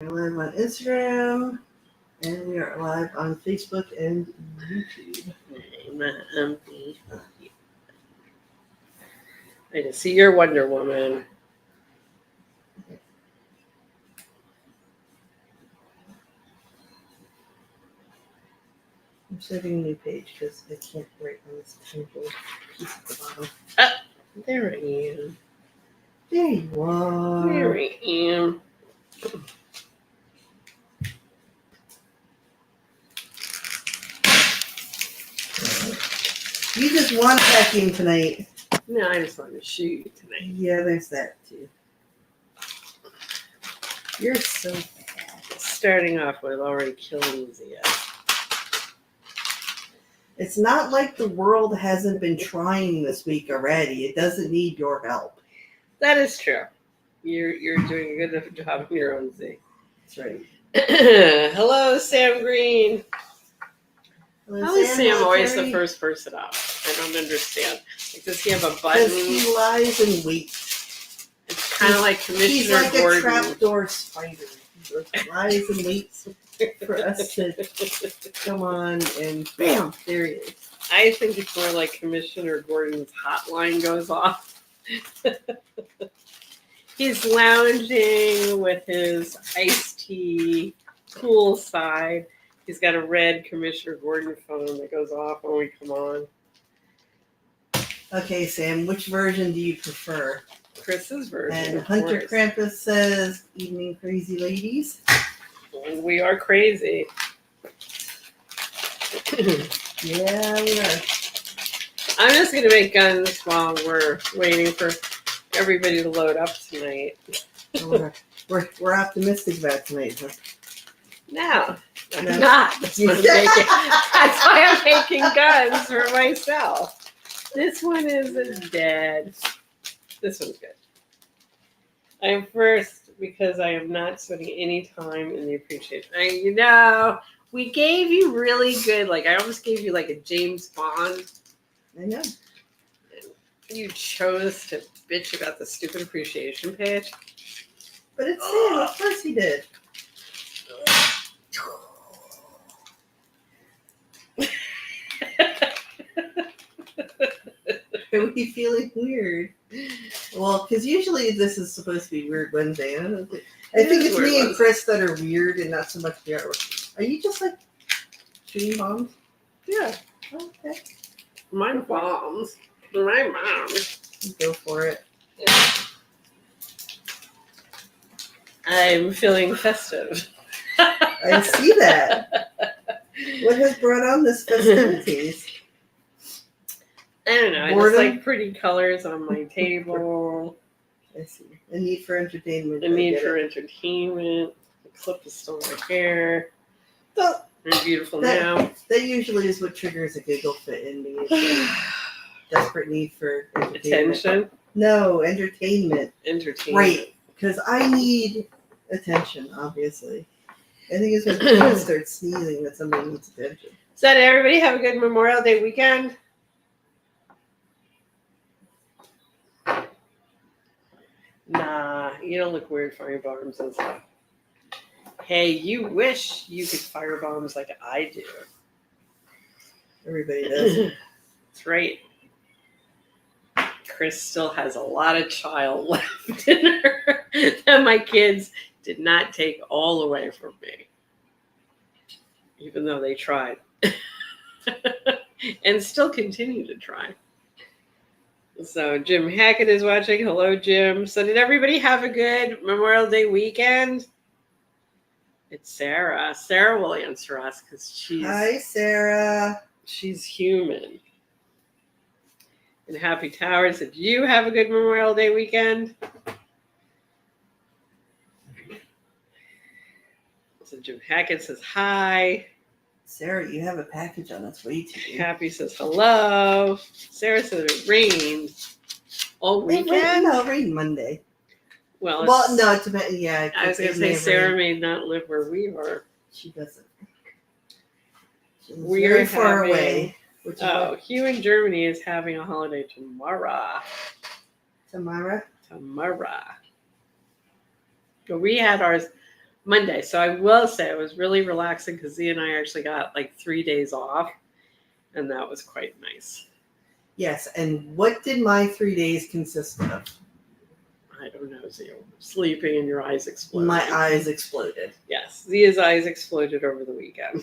We're live on Instagram, and we are live on Facebook and YouTube. I can see your Wonder Woman. I'm starting a new page because I can't write on this tiny little piece at the bottom. There I am. There you are. There I am. You just want vacuum tonight. No, I just wanted to shoot you tonight. Yeah, there's that too. You're so bad. Starting off with already killing Zia. It's not like the world hasn't been trying this week already. It doesn't need your help. That is true. You're doing a good job on your own, Z. That's right. Hello, Sam Green. Hello, How is Sam always Terry. the first person up? I don't understand. Like, does he have a button? Because he lies and waits. It's kind of like Commissioner He's like Gordon. a trapdoor spider. He just lies and waits for us to come on, and bam, there he is. I think it's more like Commissioner Gordon's hotline goes off. He's lounging with his iced tea poolside. He's got a red Commissioner Gordon phone that goes off when we come on. Okay, Sam, which version do you prefer? Chris's version. And of Hunter course. Krampus says, "Evening, crazy ladies." We are crazy. Yeah, we are. I'm just going to make guns while we're waiting for everybody to load up tonight. We're optimistic about tonight, huh? No, I'm No. not. That's why I'm making guns for myself. This one isn't dead. This one's good. I am first because I am not spending any time in the appreciation. We gave you really good, I almost gave you like a James Bond. I know. You chose to bitch about the stupid appreciation page. But it's Sam. Of course he did. Are we feeling weird? Well, because usually this is supposed to be Weird Wednesday. I think it's Weird me and Wednesday. Chris that are weird and not so much the artwork. Are you just like shooting bombs? Yeah, Okay. my bombs. My mom. Go for it. I'm feeling festive. I see that. What has brought on this festivities? I don't know. I just Boredom? like pretty colors on my table. I see. A need for entertainment. The need for entertainment. The clip is still in my hair. So, Very beautiful that- now. that usually is what triggers a giggle fit in me. It's a desperate need for entertainment. Attention. No, entertainment. Entertainment. Right. Because I need attention, obviously. I think it's when people start sneezing that somebody needs attention. So did everybody have a good Memorial Day weekend? Nah, you don't look weird firing bombs and stuff. Hey, you wish you could fire bombs like I do. Everybody does. That's right. Chris still has a lot of child left in her that my kids did not take all away from me, even though they tried and still continue to try. So Jim Hackett is watching. Hello, Jim. So did everybody have a good Memorial Day weekend? It's Sarah. Sarah will answer us because Hi, Sarah. she's human. And Happy Towers, did you have a good Memorial Day weekend? So Jim Hackett says hi. Sarah, you have a package on its way to you. Happy says hello. Sarah said it rained all weekend. No, rain Monday. Well, No, it's about, yeah. I was going to say Sarah may not live where we are. She doesn't. She's We're very far having- away. Which is Oh, Hugh in Germany is having a holiday tomorrow. Tamara. Tomorrow. But we had ours Monday. So I will say it was really relaxing because Z and I actually got like 3 days off, and that was quite nice. Yes, and what did my 3 days consist of? I don't know, Z, sleeping and your eyes exploded. My eyes exploded. Yes, Zia's eyes exploded over the weekend.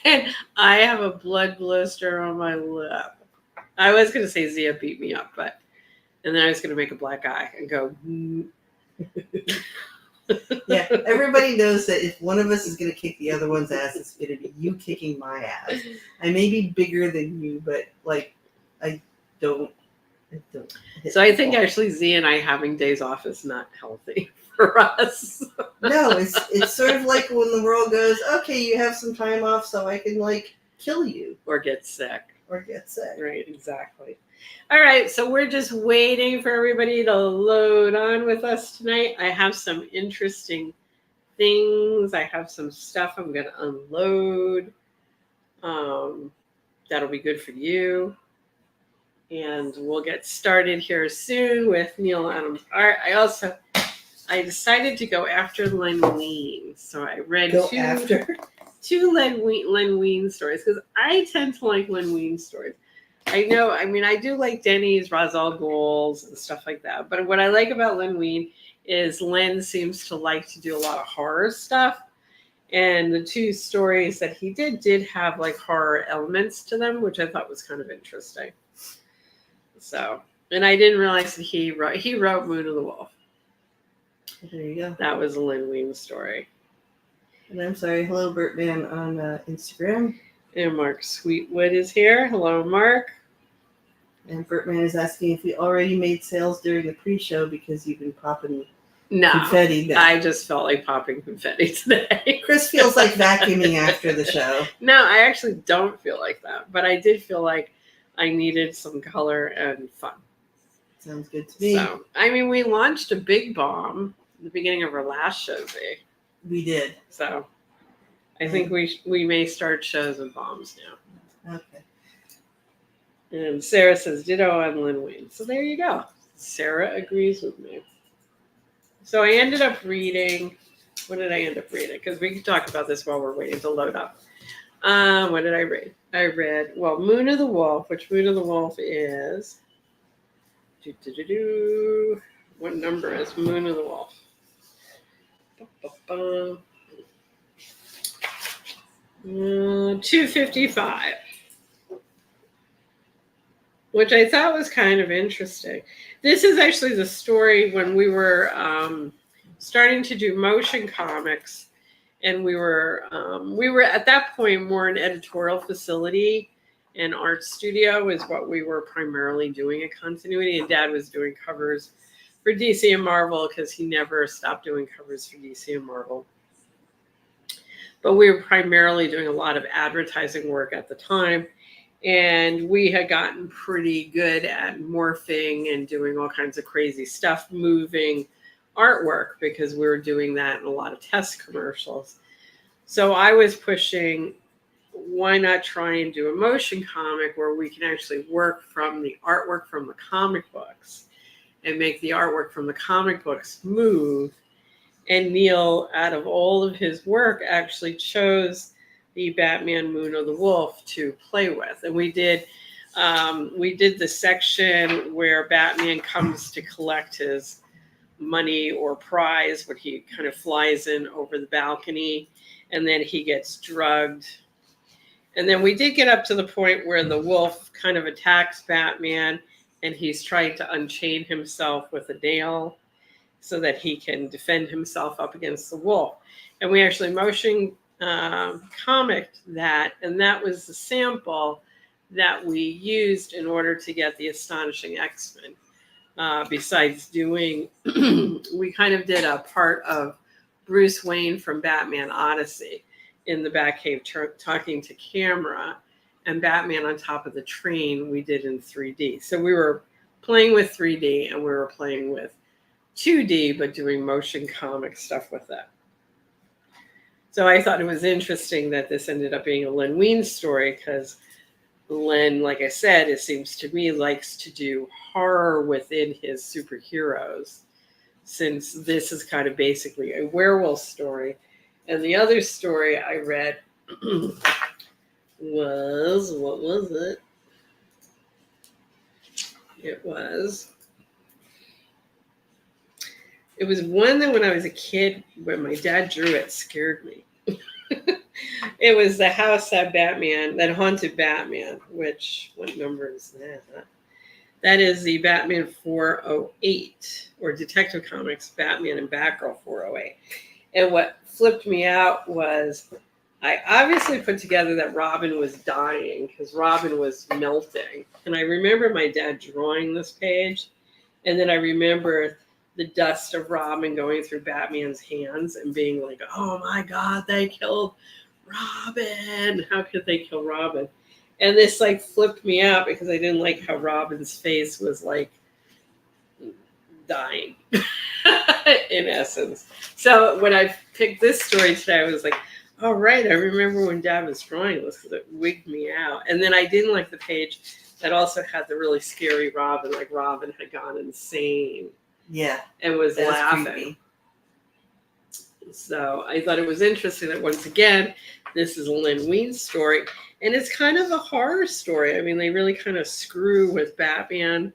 And I have a blood blister on my lip. I was going to say Zia beat me up, and then I was going to make a black eye and go. Yeah, everybody knows that if one of us is going to kick the other one's ass, it's going to be you kicking my ass. I may be bigger than you, but like, I don't. So I think actually Z and I having days off is not healthy for us. No, it's sort of like when the world goes, okay, you have some time off, so I can like kill you or get sick. Right, exactly. All right, so we're just waiting for everybody to load on with us tonight. I have some interesting things. I have some stuff I'm going to unload. That'll be good for you. And we'll get started here soon with Neal Adams art. I decided to go after Len Wein. So I read two Len Wein stories because I tend to like Len Wein stories. I do like Denny's, Ra's al Ghul's, and stuff like that. But what I like about Len Wein is Len seems to like to do a lot of horror stuff. And the two stories that he did have like horror elements to them, which I thought was kind of interesting. So, and I didn't realize that he wrote Moon of the Wolf. There you go. That was a Len Wein story. And I'm sorry, hello Bertman on Instagram. And Mark Sweetwood is here. Hello, Mark. And Bertman is asking if we already made sales during the pre-show because you've been popping confetti. No, I just felt like popping confetti today. Chris feels like vacuuming after the show. No, I actually don't feel like that. But I did feel like I needed some color and fun. Sounds good to me. So, we launched a big bomb at the beginning of our last show, Z. We did. So, I think we may start shows with bombs now. Okay. And Sarah says, ditto on Len Wein. So there you go. Sarah agrees with me. So I ended up reading, what did I end up reading? Because we can talk about this while we're waiting to load up. What did I read? I read, Moon of the Wolf, which Moon of the Wolf is, what number is Moon of the Wolf? 255, which I thought was kind of interesting. This is actually the story when we were starting to do motion comics, and we were at that point more an editorial facility, and art studio is what we were primarily doing at Continuity, and Dad was doing covers for DC and Marvel because he never stopped doing covers for DC and Marvel. But we were primarily doing a lot of advertising work at the time. And we had gotten pretty good at morphing and doing all kinds of crazy stuff, moving artwork, because we were doing that in a lot of test commercials. So I was pushing, why not try and do a motion comic where we can actually work from the artwork from the comic books and make the artwork from the comic books move. And Neal, out of all of his work, actually chose the Batman Moon of the Wolf to play with. And we did the section where Batman comes to collect his money or prize when he kind of flies in over the balcony, and then he gets drugged. And then we did get up to the point where the wolf kind of attacks Batman, and he's trying to unchain himself with a nail so that he can defend himself up against the wolf. And we actually motion comicked that, and that was the sample that we used in order to get the Astonishing X-Men. Besides doing, we kind of did a part of Bruce Wayne from Batman Odyssey in the Batcave talking to camera, and Batman on top of the train we did in 3D. So we were playing with 3D and we were playing with 2D, but doing motion comic stuff with that. So I thought it was interesting that this ended up being a Len Wein story, because Len, like I said, it seems to me likes to do horror within his superheroes. since this is kind of basically a werewolf story. And the other story I read was, what was it? It was one that when I was a kid, when my dad drew it, scared me. It was the house that haunted Batman, which, what number is that? That is the Batman 408, or Detective Comics Batman and Batgirl 408. And what flipped me out was I obviously put together that Robin was dying because Robin was melting. And I remember my dad drawing this page. And then I remember the dust of Robin going through Batman's hands and being like, oh my God, they killed Robin. How could they kill Robin? And this like flipped me out because I didn't like how Robin's face was like dying in essence. So when I picked this story today, I was like, oh, right. I remember when Dad was drawing this because it wigged me out. And then I didn't like the page that also had the really scary Robin, like Robin had gone insane. Yeah. And was laughing. Creepy. So I thought it was interesting that once again, this is Len Wein's story. And it's kind of a horror story. I mean, they really kind of screw with Batman,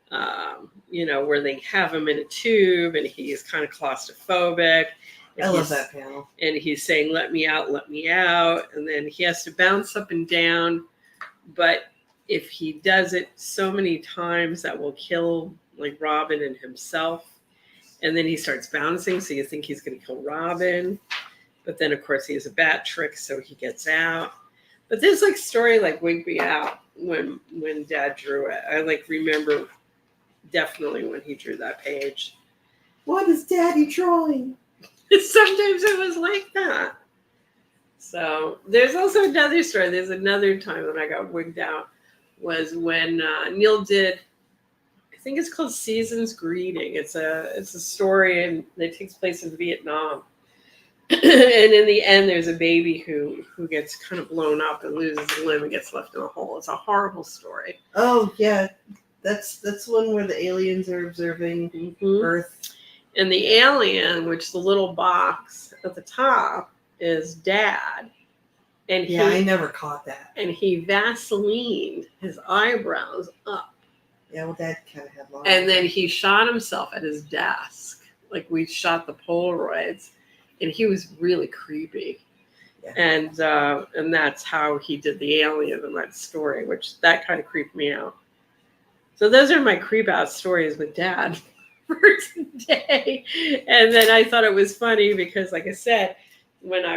where they have him in a tube and he's kind of claustrophobic. I love that panel. And he's saying, let me out, let me out. And then he has to bounce up and down. But if he does it so many times, that will kill like Robin and himself. And then he starts bouncing. So you think he's going to kill Robin. But then, of course, he has a bat trick. So he gets out. But this like story like wigged me out when Dad drew it. I like remember definitely when he drew that page. What is Daddy drawing? Sometimes it was like that. So there's also another story. There's another time that I got wigged out was when Neal did, I think it's called Season's Greeting. It's a story and it takes place in Vietnam. And in the end, there's a baby who gets kind of blown up and loses a limb and gets left in a hole. It's a horrible story. Oh yeah, that's one where the aliens are observing Earth. And the alien, which the little box at the top is Dad. And I never caught that. And he Vaselined his eyebrows up. Yeah, well, Dad kind of had long. And then he shot himself at his desk. Like we shot the Polaroids. And he was really creepy. Yeah. And that's how he did the alien in that story, which that kind of creeped me out. So those are my creep out stories with Dad for today. And then I thought it was funny because, like I said, when I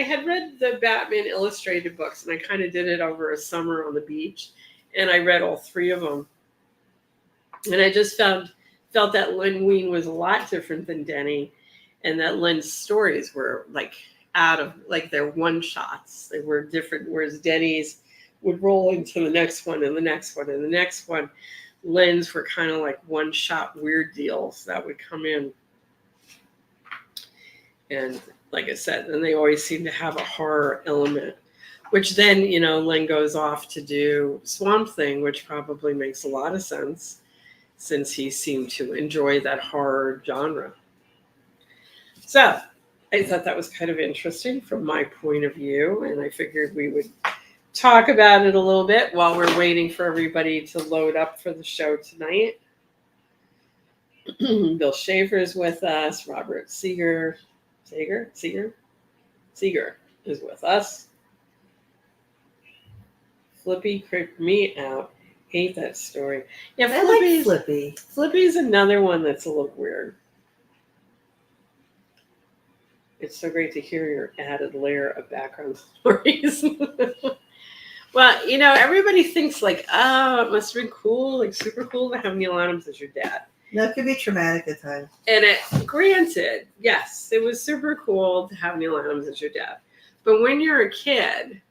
had read the Batman illustrated books, and I kind of did it over a summer on the beach, and I read all three of them. And I just felt that Len Wein was a lot different than Denny. And that Len's stories were like out of like their one shots. They were different. Whereas Denny's would roll into the next one and the next one and the next one. Len's were kind of like one shot weird deals that would come in. And like I said, then they always seem to have a horror element, which then, Len goes off to do Swamp Thing, which probably makes a lot of sense since he seemed to enjoy that horror genre. So I thought that was kind of interesting from my point of view, and I figured we would talk about it a little bit while we're waiting for everybody to load up for the show tonight. Bill Schaefer is with us. Robert Seeger is with us. Flippy creeped me out. Hate that story. Yeah, I like Flippy. Flippy's another one that's a little weird. It's so great to hear your added layer of background stories. Well, everybody thinks like, oh, it must have been cool, like super cool to have Neal Adams as your dad. No, it could be traumatic at times. And granted, yes, it was super cool to have Neal Adams as your dad. But when you're a kid,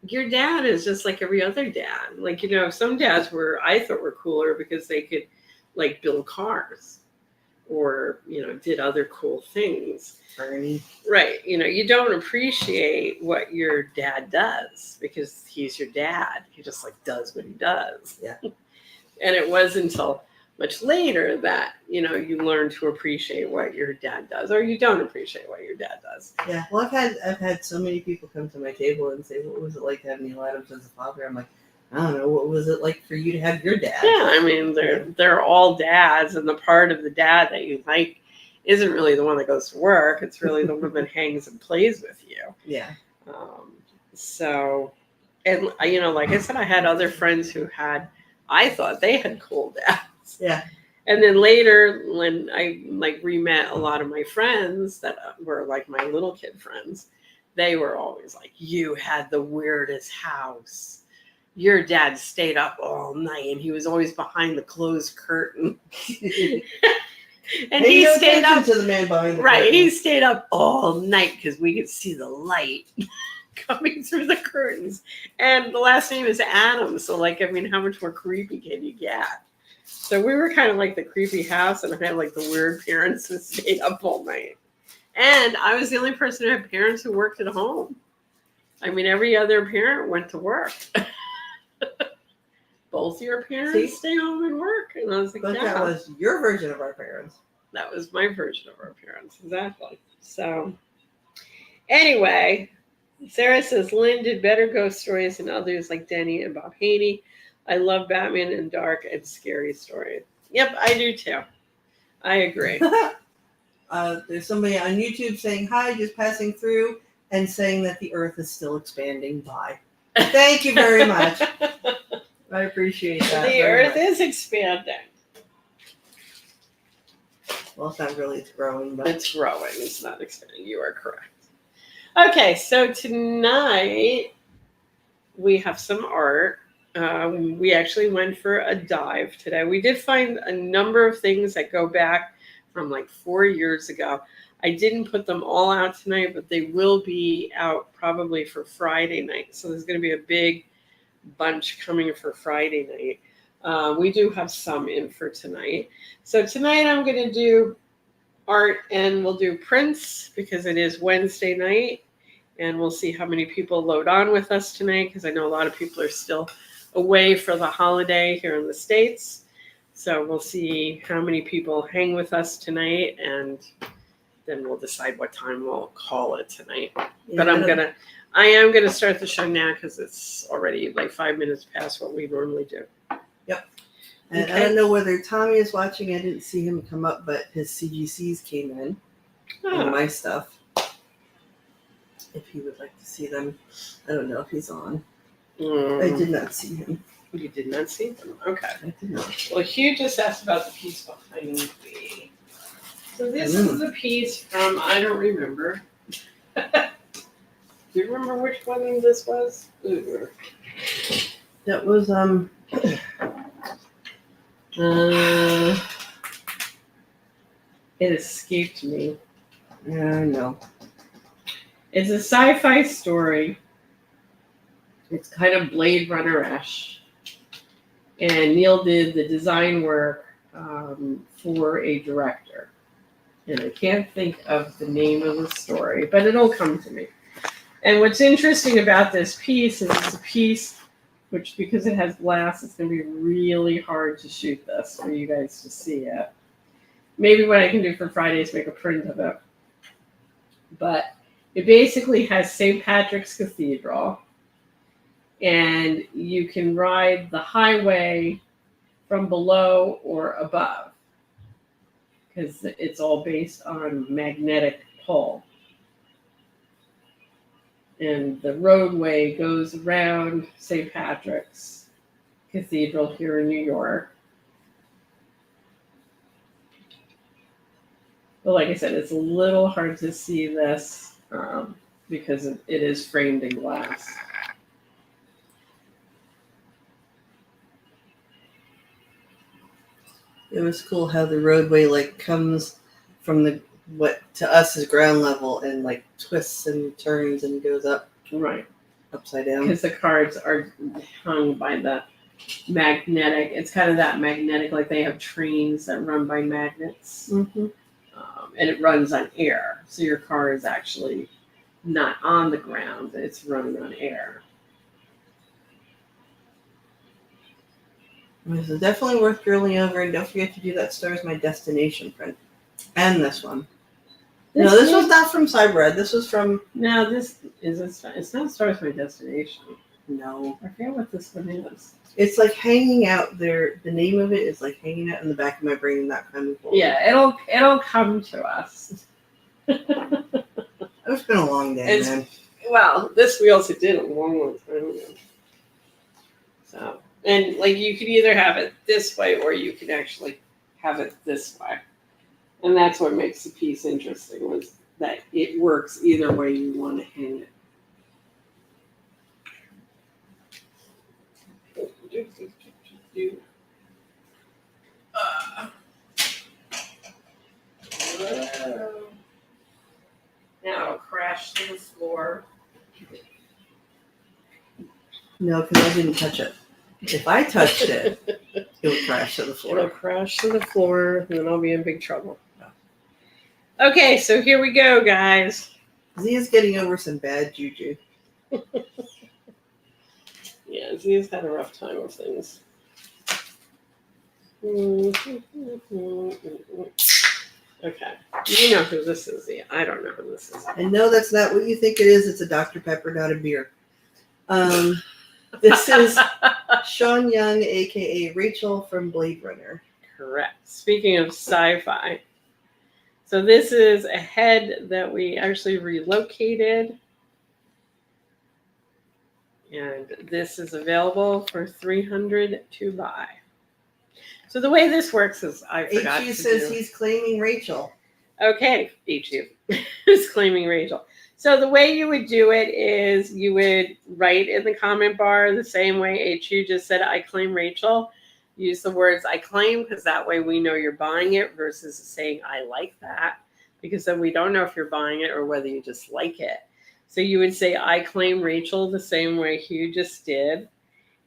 your dad is just like every other dad. Like, some dads I thought were cooler because they could like build cars or, did other cool things. Bernie. Right. You don't appreciate what your dad does because he's your dad. He just like does what he does. Yeah. And it wasn't until much later that, you learn to appreciate what your dad does, or you don't appreciate what your dad does. Yeah. Well, I've had so many people come to my table and say, "What was it like to have Neal Adams as a father?" I'm like, I don't know. What was it like for you to have your dad? Yeah, I mean, they're all dads, and the part of the dad that you like isn't really the one that goes to work. It's really the one that hangs and plays with you. Yeah. So, and like I said, I had other friends who I thought they had cool dads. Yeah. And then later, when I re-met a lot of my friends that were like my little kid friends, they were always like, "You had the weirdest house. Your dad stayed up all night, and he was always behind the closed curtain." And he stayed up to the man behind the right. curtain. He stayed up all night because we could see the light coming through the curtains. And the last name is Adams, so how much more creepy can you get? So we were kind of like the creepy house, and I had like the weird parents that stayed up all night. And I was the only person who had parents who worked at home. I mean, every other parent went to work. Both your parents stay home and work. And I was like, but yeah. That was your version of our parents. That was my version of our parents. Exactly. So anyway, Sarah says, Lynn did better ghost stories than others like Denny and Bob Haney. I love Batman and dark and scary stories. Yep, I do too. I agree. There's somebody on YouTube saying hi, just passing through, and saying that the earth is still expanding. Bye. Thank you very much. I appreciate that. The earth is expanding. Well, it's not really. It's growing, but it's growing. It's not expanding. You are correct. Okay, so tonight we have some art. We actually went for a dive today. We did find a number of things that go back from like 4 years ago. I didn't put them all out tonight, but they will be out probably for Friday night. So there's going to be a big bunch coming for Friday night. We do have some in for tonight. So tonight I'm going to do art, and we'll do prints because it is Wednesday night, and we'll see how many people load on with us tonight because I know a lot of people are still away for the holiday here in the States. So we'll see how many people hang with us tonight, and then we'll decide what time we'll call it tonight. Yeah, but I am gonna start the show now because it's already like 5 minutes past what we normally do. Yep. And okay. I don't know whether Tommy is watching. I didn't see him come up, but his CGCs came in and my stuff. If he would like to see them, I don't know if he's on. I did not see him. You did not see them? Okay. I did not. Well, Hugh just asked about the piece behind me. So this is a piece from, I don't remember. Do you remember which one this was? Ooh. That was, it escaped me. No. It's a sci-fi story. It's kind of Blade Runner-ish. And Neal did the design work for a director. And I can't think of the name of the story, but it'll come to me. And what's interesting about this piece is it's a piece which, because it has glass, it's going to be really hard to shoot this for you guys to see it. Maybe what I can do for Friday is make a print of it. But it basically has St. Patrick's Cathedral. And you can ride the highway from below or above because it's all based on magnetic pull. And the roadway goes around St. Patrick's Cathedral here in New York. But like I said, it's a little hard to see this because it is framed in glass. It was cool how the roadway comes from the what to us is ground level and twists and turns and goes up right upside down because the cards are hung by the magnetic. It's kind of that magnetic, like they have trains that run by magnets, mm-hmm. And it runs on air. So your car is actually not on the ground; it's running on air. This is definitely worth drilling over, and don't forget to do that Stars My Destination print. And this one. This was not from Cyberred. This was from... No, this is it's not Stars My Destination. No. I forget what this one is. It's like hanging out there. The name of it is like hanging out in the back of my brain, not coming forward. Yeah, it'll come to us. It's been a long day, man. Well, this we also did a long time ago. So, and like you could either have it this way or you can actually have it this way. And that's what makes the piece interesting, was that it works either way you want to hang it. Now it'll crash to the floor. No, because I didn't touch it. If I touched it, it would crash to the floor. It'll crash to the floor, and then I'll be in big trouble. Okay, so here we go, guys. Zia's getting over some bad juju. Yeah, Zia's had a rough time with things. Okay, you know who this is, Zia. I don't know who this is. And no, that's not what you think it is. It's a Dr. Pepper, not a beer. This is Sean Young, a.k.a. Rachel from Blade Runner. Correct. Speaking of sci-fi. So this is a head that we actually relocated. And this is available for $300 to buy. So the way this works is I forgot HU to says do. he's claiming Rachel. Okay, HU is claiming Rachel. So the way you would do it is you would write in the comment bar the same way HU just said, I claim Rachel. Use the words I claim, because that way we know you're buying it versus saying I like that, because then we don't know if you're buying it or whether you just like it. So you would say I claim Rachel the same way Hugh just did.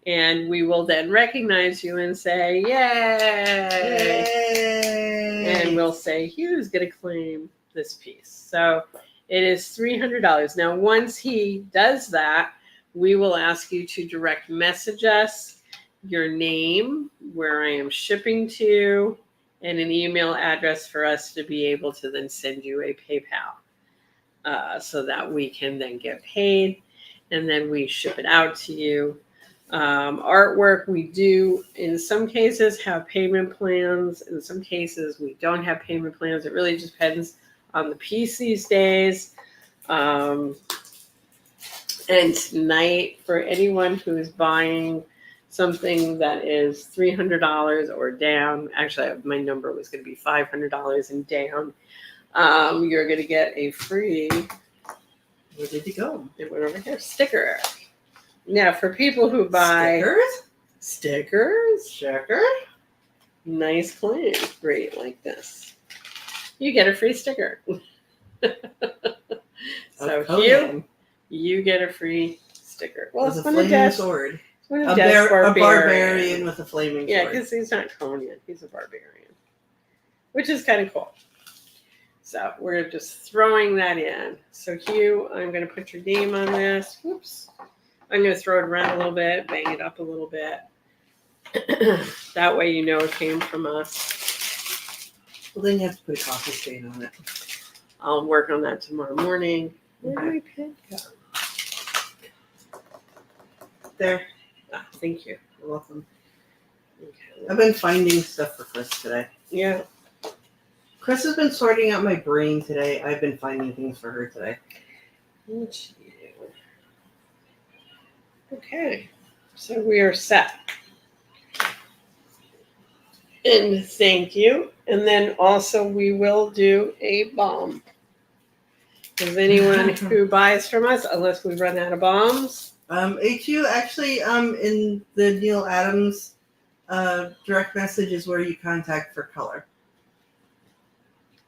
And we will then recognize you and say, yay! Yay! And we'll say, Hugh's going to claim this piece. So it is $300. Now, once he does that, we will ask you to direct message us your name, where I am shipping to, and an email address for us to be able to then send you a PayPal so that we can then get paid, and then we ship it out to you. Artwork, we do in some cases have payment plans. In some cases, we don't have payment plans. It really just depends on the piece these days. And tonight, for anyone who is buying something that is $300 or down, actually my number was going to be $500 and down, you're going to get a free, where did you go? It went over here, sticker. Now, for people who buy stickers, nice claim, great, like this, you get a free sticker. So you get a free sticker. Well, with it's a one of flaming Dad's sword. A barbarian with a flaming sword. Yeah, because he's not Conan, he's a barbarian, which is kind of cool. So we're just throwing that in. So Hugh, I'm going to put your name on this. Whoops. I'm going to throw it around a little bit, bang it up a little bit. That way you know it came from us. Well, then you have to put a coffee stain on it. I'll work on that tomorrow morning. Where'd my pen go? There. Ah, thank you. You're welcome. Okay. I've been finding stuff for Chris today. Yeah. Chris has been sorting out my brain today. I've been finding things for her today. Okay. So we are set. And thank you. And then also we will do a bomb. Does anyone who buys from us, unless we run out of bombs? HU actually, in the Neal Adams direct message is where you contact for color.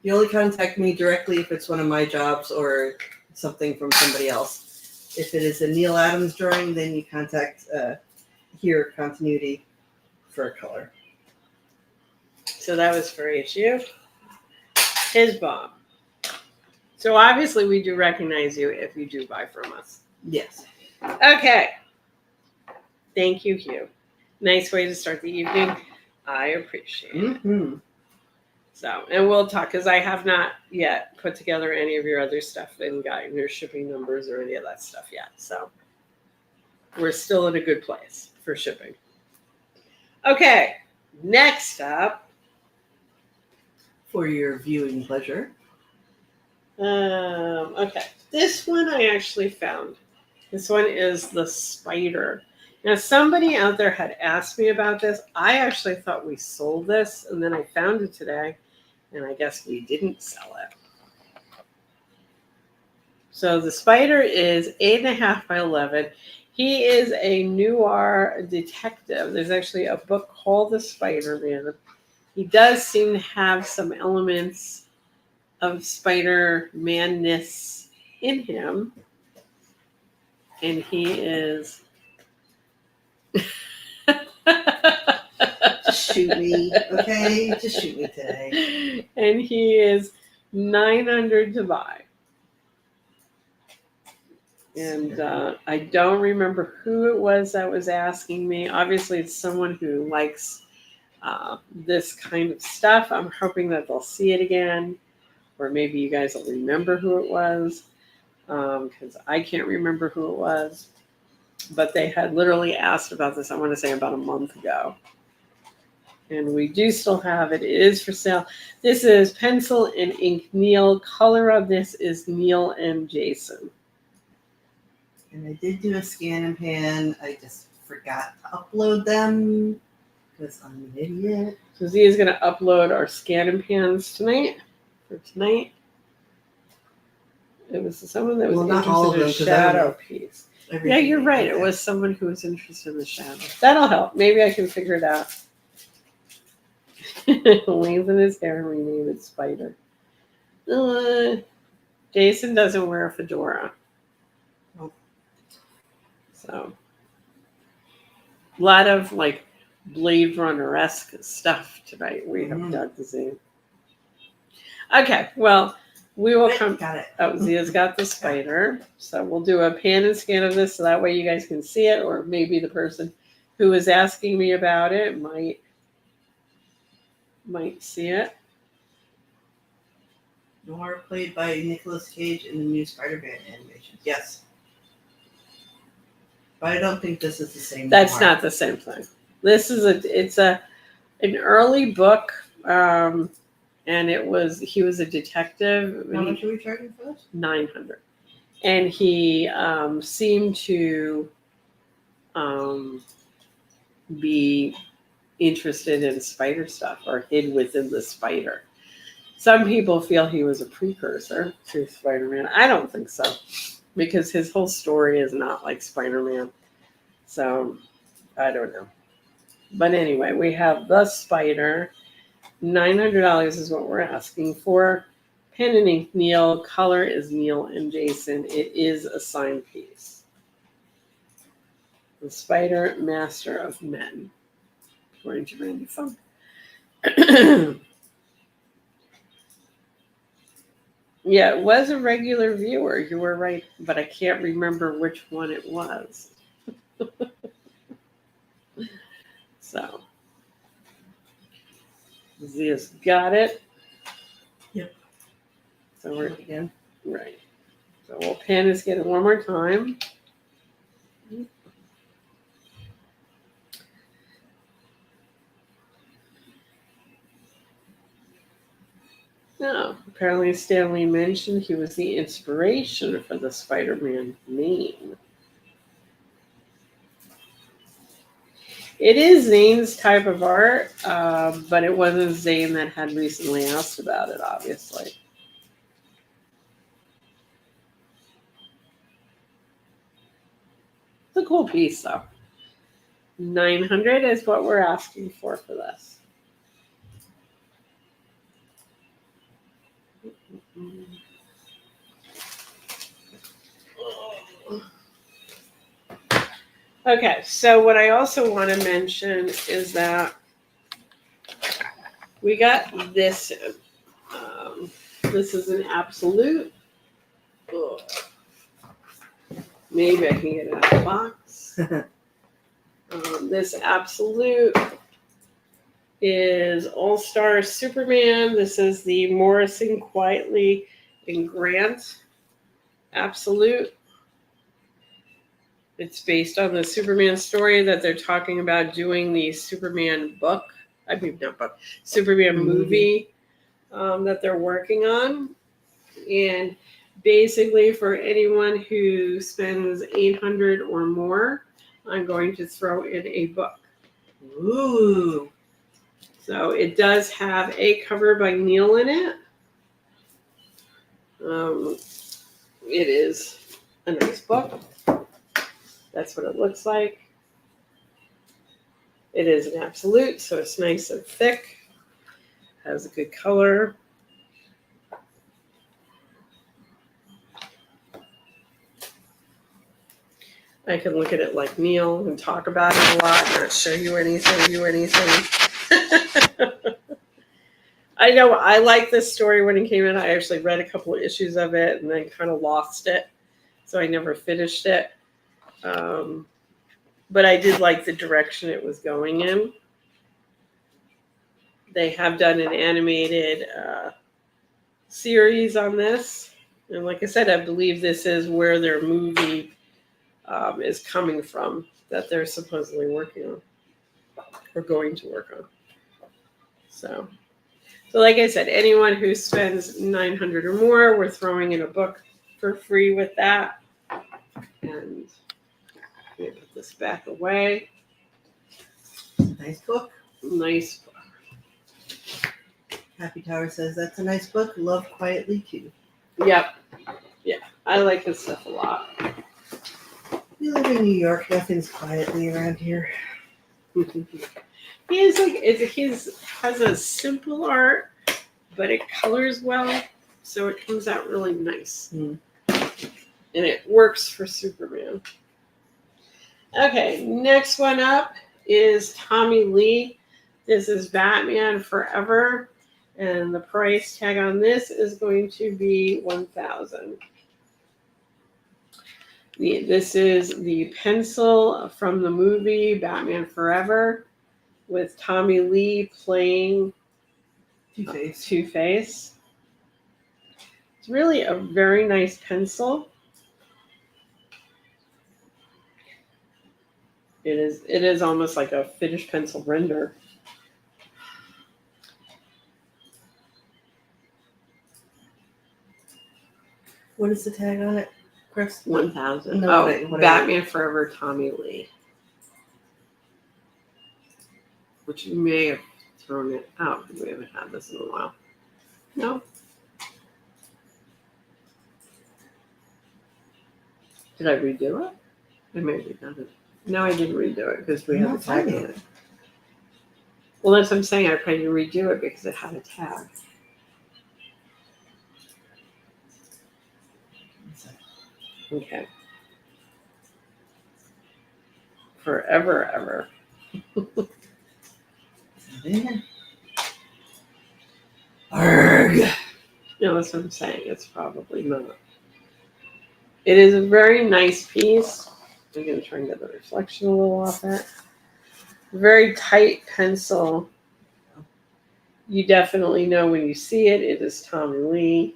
You only contact me directly if it's one of my jobs or something from somebody else. If it is a Neal Adams drawing, then you contact here continuity for color. So that was for HU. His bomb. So obviously we do recognize you if you do buy from us. Yes. Okay. Thank you, Hugh. Nice way to start the evening. I appreciate it. Mm-hmm. So, and we'll talk because I have not yet put together any of your other stuff and gotten your shipping numbers or any of that stuff yet. So, we're still in a good place for shipping. Okay, next up. For your viewing pleasure. Okay, this one I actually found. This one is the spider. Now, somebody out there had asked me about this. I actually thought we sold this, and then I found it today, and I guess we didn't sell it. So the spider is 8.5 by 11. He is a noir detective. There's actually a book called The Spider-Man. He does seem to have some elements of Spider-Man-ness in him. And he is... Just shoot me, okay? Just shoot me today. And he is $900 to buy. And I don't remember who it was that was asking me. Obviously, it's someone who likes this kind of stuff. I'm hoping that they'll see it again. Or maybe you guys will remember who it was. Because I can't remember who it was. But they had literally asked about this, I want to say about a month ago. And we do still have it. It is for sale. This is pencil and ink Neal. Color of this is Neal and Jason. And I did do a scan and pan. I just forgot to upload them because I'm an idiot. So Z is going to upload our scan and pans tonight. For tonight. It was someone that was Well, not all interested of in a them, 'cause I shadow don't piece. Everything. Yeah, you're right. It was someone who was interested in the shadow. That'll help. Maybe I can figure it out. Lengthen his hair and rename it Spider. Jason doesn't wear a fedora. Nope. So, a lot of like Blade Runner-esque stuff tonight. We have got to see. Okay, well, we will come. Got it. Oh, Zia's got the spider. So we'll do a pan and scan of this so that way you guys can see it, or maybe the person who was asking me about it might see it. Noir played by Nicolas Cage in the new Spider-Man animation. Yes. But I don't think this is the same. That's Noir. not the same thing. This is an early book, and he was a detective. How much are we charging for this? $900, and he seemed to be interested in spider stuff or hid within the spider. Some people feel he was a precursor to Spider-Man. I don't think so, because his whole story is not like Spider-Man. So I don't know. But anyway, we have the spider. $900 is what we're asking for. Pen and ink Neal. Color is Neal and Jason. It is a signed piece. The Spider Master of Men, according to Randy Funk. Yeah, it was a regular viewer. You were right, but I can't remember which one it was. So, Zia's got it. Yep. So we're again. Right. So we'll pan and scan it one more time. No, apparently Stanley mentioned he was the inspiration for the Spider-Man name. It is Zane's type of art, but it wasn't Zane that had recently asked about it, obviously. It's a cool piece, though. $900 is what we're asking for this. Okay, so what I also want to mention is that we got this. This is an absolute. Maybe I can get it out of the box. This Absolute is All-Star Superman. This is the Morrison, Quietly, and Grant Absolute. It's based on the Superman story that they're talking about doing the Superman book. I mean, not book, Superman movie that they're working on. And basically, for anyone who spends $800 or more, I'm going to throw in a book. Ooh. So it does have a cover by Neal in it. It is a nice book. That's what it looks like. It is an Absolute, so it's nice and thick. Has a good color. I can look at it like Neal and talk about it a lot, not show you anything. I know I liked this story when it came in. I actually read a couple of issues of it and then kind of lost it. So I never finished it. But I did like the direction it was going in. They have done an animated series on this. And like I said, I believe this is where their movie is coming from that they're supposedly working on or going to work on. So like I said, anyone who spends $900 or more, we're throwing in a book for free with that. And I'm going to put this back away. Nice book. Nice book. Happy Tower says that's a nice book. Love Quietly too. Yep. Yeah, I like his stuff a lot. We live in New York. Nothing's quietly around here. He is his has a simple art, but it colors well, so it comes out really nice. And it works for Superman. Okay, next one up is Tommy Lee. This is Batman Forever, and the price tag on this is going to be $1,000. This is the pencil from the movie Batman Forever with Tommy Lee playing Two-Face. It's really a very nice pencil. It is almost like a finished pencil render. What is the tag on it, Chris? 1,000. No, Batman Forever, Tommy Lee. Which you may have thrown it out because we haven't had this in a while. No. Did I redo it? I may have redone it. No, I didn't redo it because we have a tag on it. Well, that's what I'm saying. I tried to redo it because it had a tag. Okay. Forever, ever. Arrgh. No, that's what I'm saying. It's probably not. It is a very nice piece. I'm going to try and get the reflection a little off it. Very tight pencil. You definitely know when you see it, it is Tommy Lee.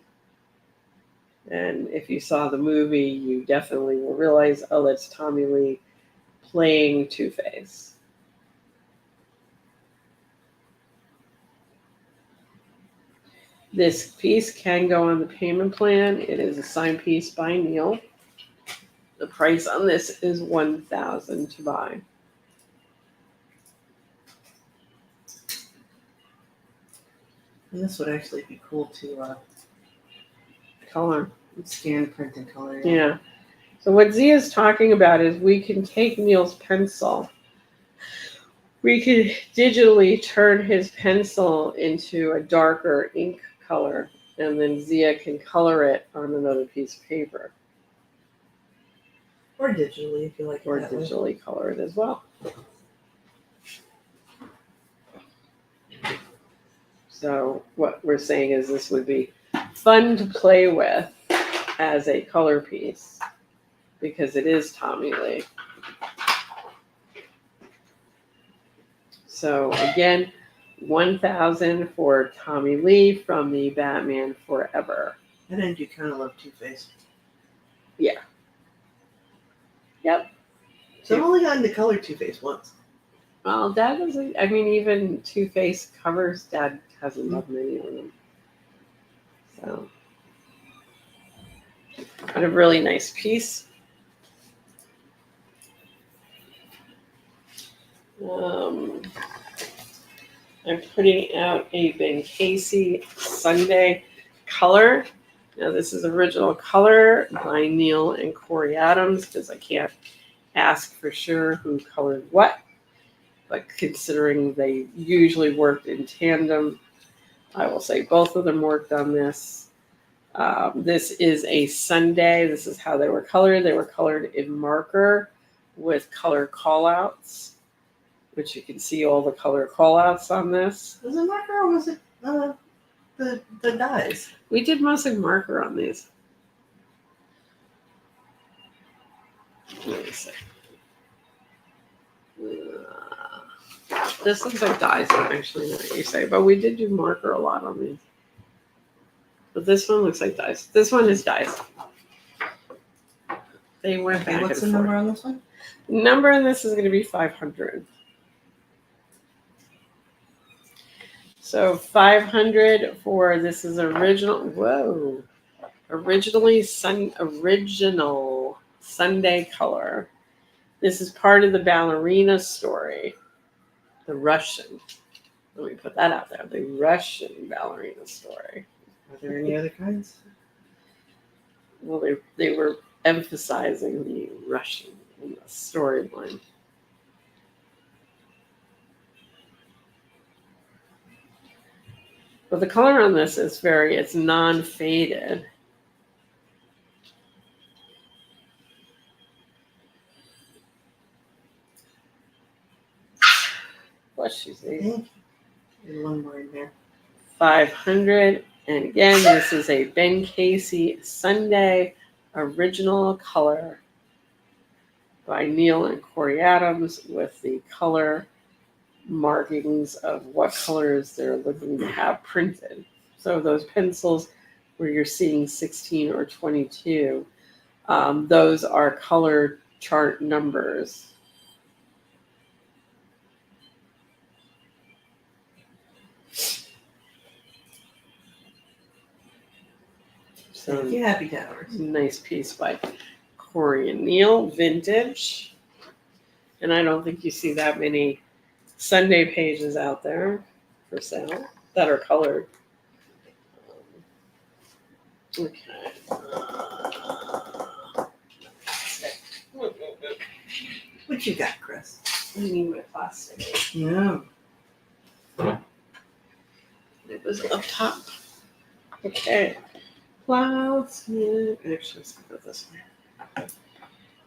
And if you saw the movie, you definitely will realize, oh, that's Tommy Lee playing Two-Face. This piece can go on the payment plan. It is a signed piece by Neal. The price on this is $1,000 to buy. And this would actually be cool to Color. scan, print, and color. Yeah. So what Zia is talking about is we can take Neal's pencil. We could digitally turn his pencil into a darker ink color, and then Zia can color it on another piece of paper. Or digitally, if you like. Or digitally color it as well. So what we're saying is this would be fun to play with as a color piece because it is Tommy Lee. So again, 1,000 for Tommy Lee from the Batman Forever. I didn't do kind of love Two-Face. Yeah. Yep. So I've only gotten the color Two-Face once. Well, Dad doesn't. I mean, even Two-Face covers, Dad hasn't loved many of them. So, but a really nice piece. I'm putting out a Ben Casey Sunday color. Now, this is original color by Neal and Corey Adams because I can't ask for sure who colored what. But considering they usually worked in tandem, I will say both of them worked on this. This is a Sunday. This is how they were colored. They were colored in marker with color callouts, which you can see all the color callouts on this. Was it marker or was it the dyes? We did mostly marker on these. Let me see. This looks like dyes, actually, now that you say, but we did do marker a lot on these. But this one looks like dyes. This one is dyes. They went back What's the and forth. number on this one? Number on this is going to be 500. So 500 for this is original. Whoa, original Sunday color. This is part of the ballerina story, the Russian. Let me put that out there. The Russian ballerina story. Are there any other kinds? Well, they were emphasizing the Russian in the storyline. But the color on this is it's non-faded. Bless you, Zee. And one more in there. 500. And again, this is a Ben Casey Sunday original color by Neal and Corey Adams with the color markings of what colors they're looking to have printed. So those pencils where you're seeing 16 or 22, those are color chart numbers. So Thank you, Happy Towers. nice piece by Corey and Neal, vintage. And I don't think you see that many Sunday pages out there for sale that are colored. Okay. What you got, Chris? I need my plastic. Yeah. It was up top. Okay. Plastic. Actually, let's go this way.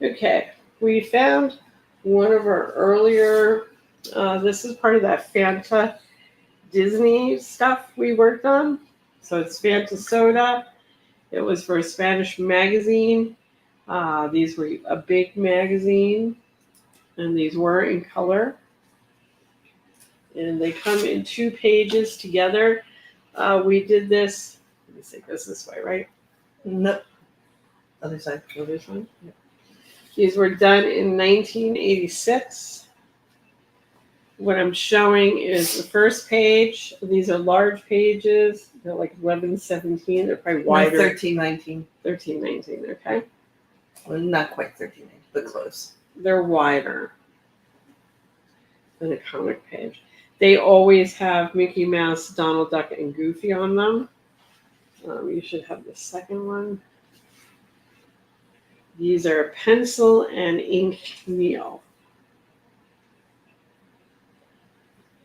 Okay. We found one of our earlier, this is part of that Fanta Disney stuff we worked on. So it's Fanta Soda. It was for a Spanish magazine. These were a big magazine, and these were in color. And they come in 2 pages together. We did this. Let me see, it goes this way, right? Nope. Other side. Other side? Yeah. These were done in 1986. What I'm showing is the first page. These are large pages. They're like 11, 17. They're probably wider. 13, 19. 13, 19, okay. Well, not quite 13, 19, but close. They're wider than a comic page. They always have Mickey Mouse, Donald Duck, and Goofy on them. You should have the second one. These are pencil and ink Neal.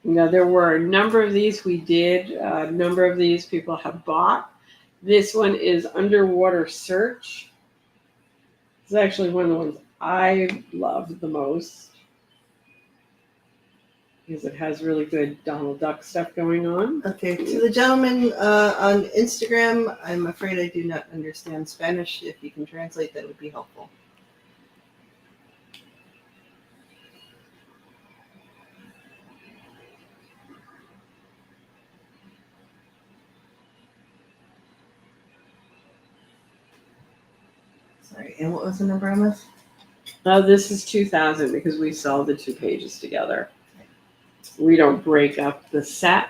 Now, there were a number of these we did. A number of these people have bought. This one is Underwater Search. It's actually one of the ones I love the most because it has really good Donald Duck stuff going on. Okay, to the gentleman on Instagram, I'm afraid I do not understand Spanish. If you can translate, that would be helpful. Sorry, and what was the number on this? This is 2,000 because we sell the 2 pages together. We don't break up the set.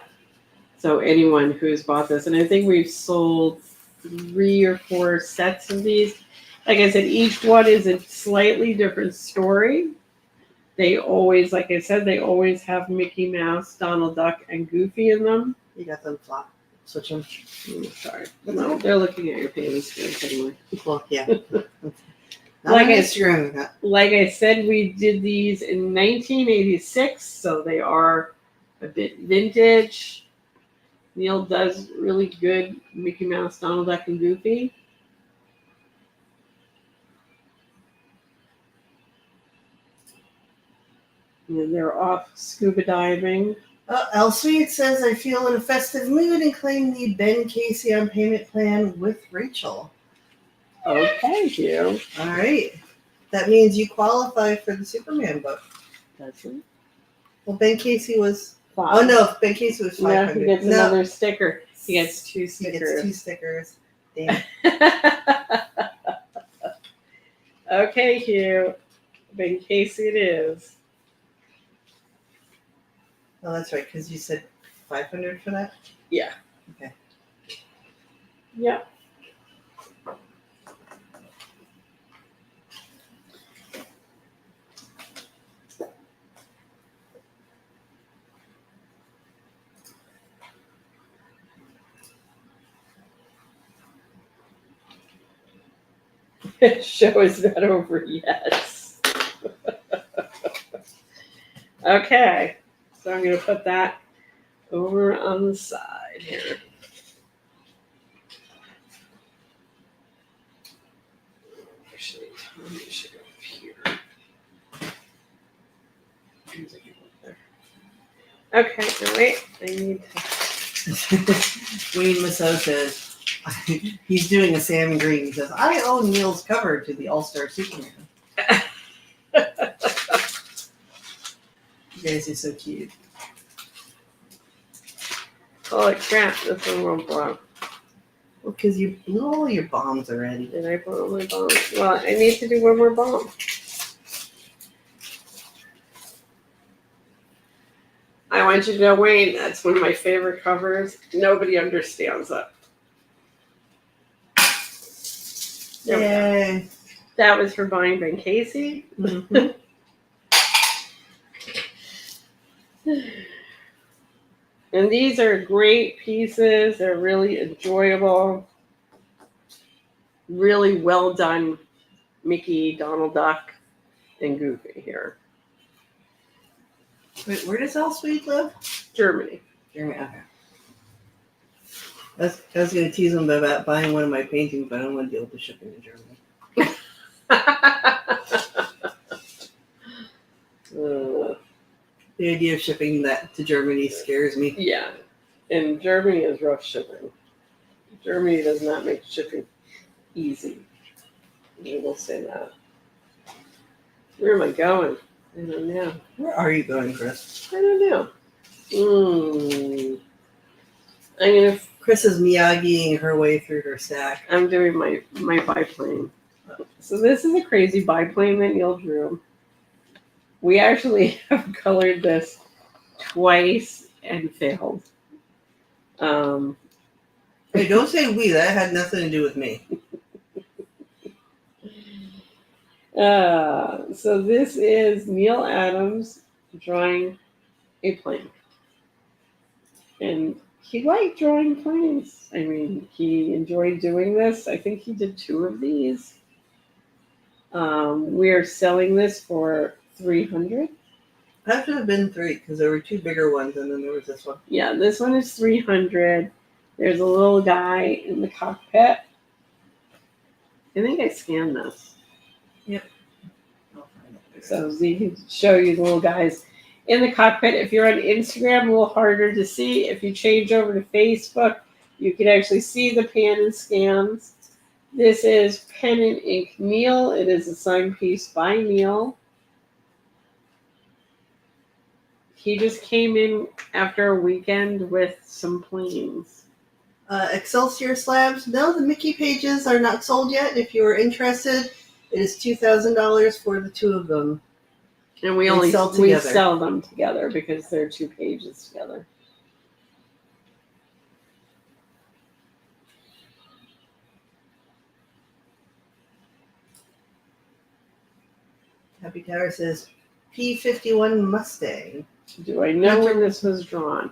So anyone who's bought this, and I think we've sold 3 or 4 sets of these. Like I said, each one is a slightly different story. They always, like I said, they always have Mickey Mouse, Donald Duck, and Goofy in them. You got them flop. Switch them. Sorry. No, they're looking at your payment screens anyway. Well, yeah. Like I said, we did these in 1986, so they are a bit vintage. Neal does really good Mickey Mouse, Donald Duck, and Goofy. And they're off scuba diving. Elsweet says, I feel in a festive mood and claim the Ben Casey on payment plan with Rachel. Okay, Hugh. All right. That means you qualify for the Superman book. That's it. Well, Ben Casey was... Five. Oh, no. Ben Casey was 500. No, he gets another sticker. He gets 2 stickers. He gets 2 stickers. Damn. Okay, Hugh. Ben Casey it is. Oh, that's right, because you said 500 for that? Yeah. Okay. Yep. Show is not over yet. Okay, so I'm going to put that over on the side here. Actually, Tommy should go up here. Okay, now wait, I need to... Wayne Masso says, he's doing a Sam Green. He says, I own Neal's cover to the All-Star Superman. You guys are so cute. Holy crap, this one won't blow. Well, because you blew all your bombs already. Did I blow all my bombs? Well, I need to do one more bomb. I want you to know, Wayne, that's one of my favorite covers. Nobody understands it. Yay. That was for buying Ben Casey. Mm-hmm. And these are great pieces. They're really enjoyable. Really well done Mickey, Donald Duck, and Goofy here. Wait, where does Elsweet live? Germany. Germany, okay. I was going to tease him about buying one of my paintings, but I don't want to deal with the shipping to Germany. The idea of shipping that to Germany scares me. Yeah, and Germany is rough shipping. Germany does not make shipping easy. I will say that. Where am I going? I don't know. Where are you going, Chris? I don't know. I'm gonna. Chris is Miyagiing her way through her stack. I'm doing my biplane. So this is a crazy biplane that Neal drew. We actually have colored this twice and failed. Hey, don't say we. That had nothing to do with me. So this is Neal Adams drawing a plane. And he liked drawing planes. I mean, he enjoyed doing this. I think he did 2 of these. We are selling this for $300. That should have been 3 because there were 2 bigger ones and then there was this one. Yeah, this one is $300. There's a little guy in the cockpit. I think I scanned this. Yep. So we can show you the little guys in the cockpit. If you're on Instagram, a little harder to see. If you change over to Facebook, you can actually see the pan and scans. This is Pen and Ink Neal. It is a signed piece by Neal. He just came in after a weekend with some planes. Excelsior slabs. No, the Mickey pages are not sold yet. If you are interested, it is $2,000 for the two of them. And we They only sell we together. sell them together because they're 2 pages together. Happy Tower says P-51 Mustang. Do I know when this was drawn?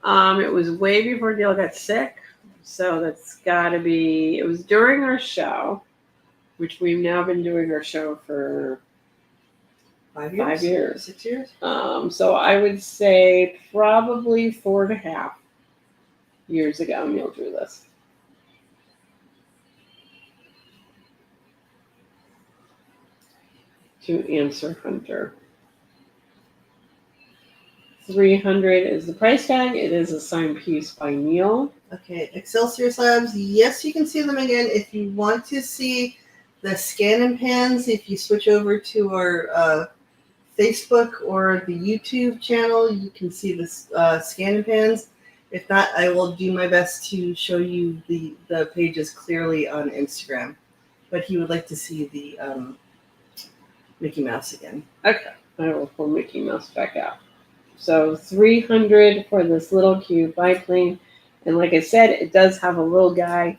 It was way before Neal got sick, so that's got to be. It was during our show, which we've now been doing our show for 5 years? 5 years. 6 years? So I would say probably 4.5 years ago, Neal drew this. To answer Hunter. 300 is the price tag. It is a signed piece by Neal. Okay, Excelsior slabs. Yes, you can see them again. If you want to see the scan and pans, if you switch over to our Facebook or the YouTube channel, you can see the scan and pans. If not, I will do my best to show you the pages clearly on Instagram. But he would like to see the Mickey Mouse again. Okay, I will pull Mickey Mouse back out. So 300 for this little cute biplane. And like I said, it does have a little guy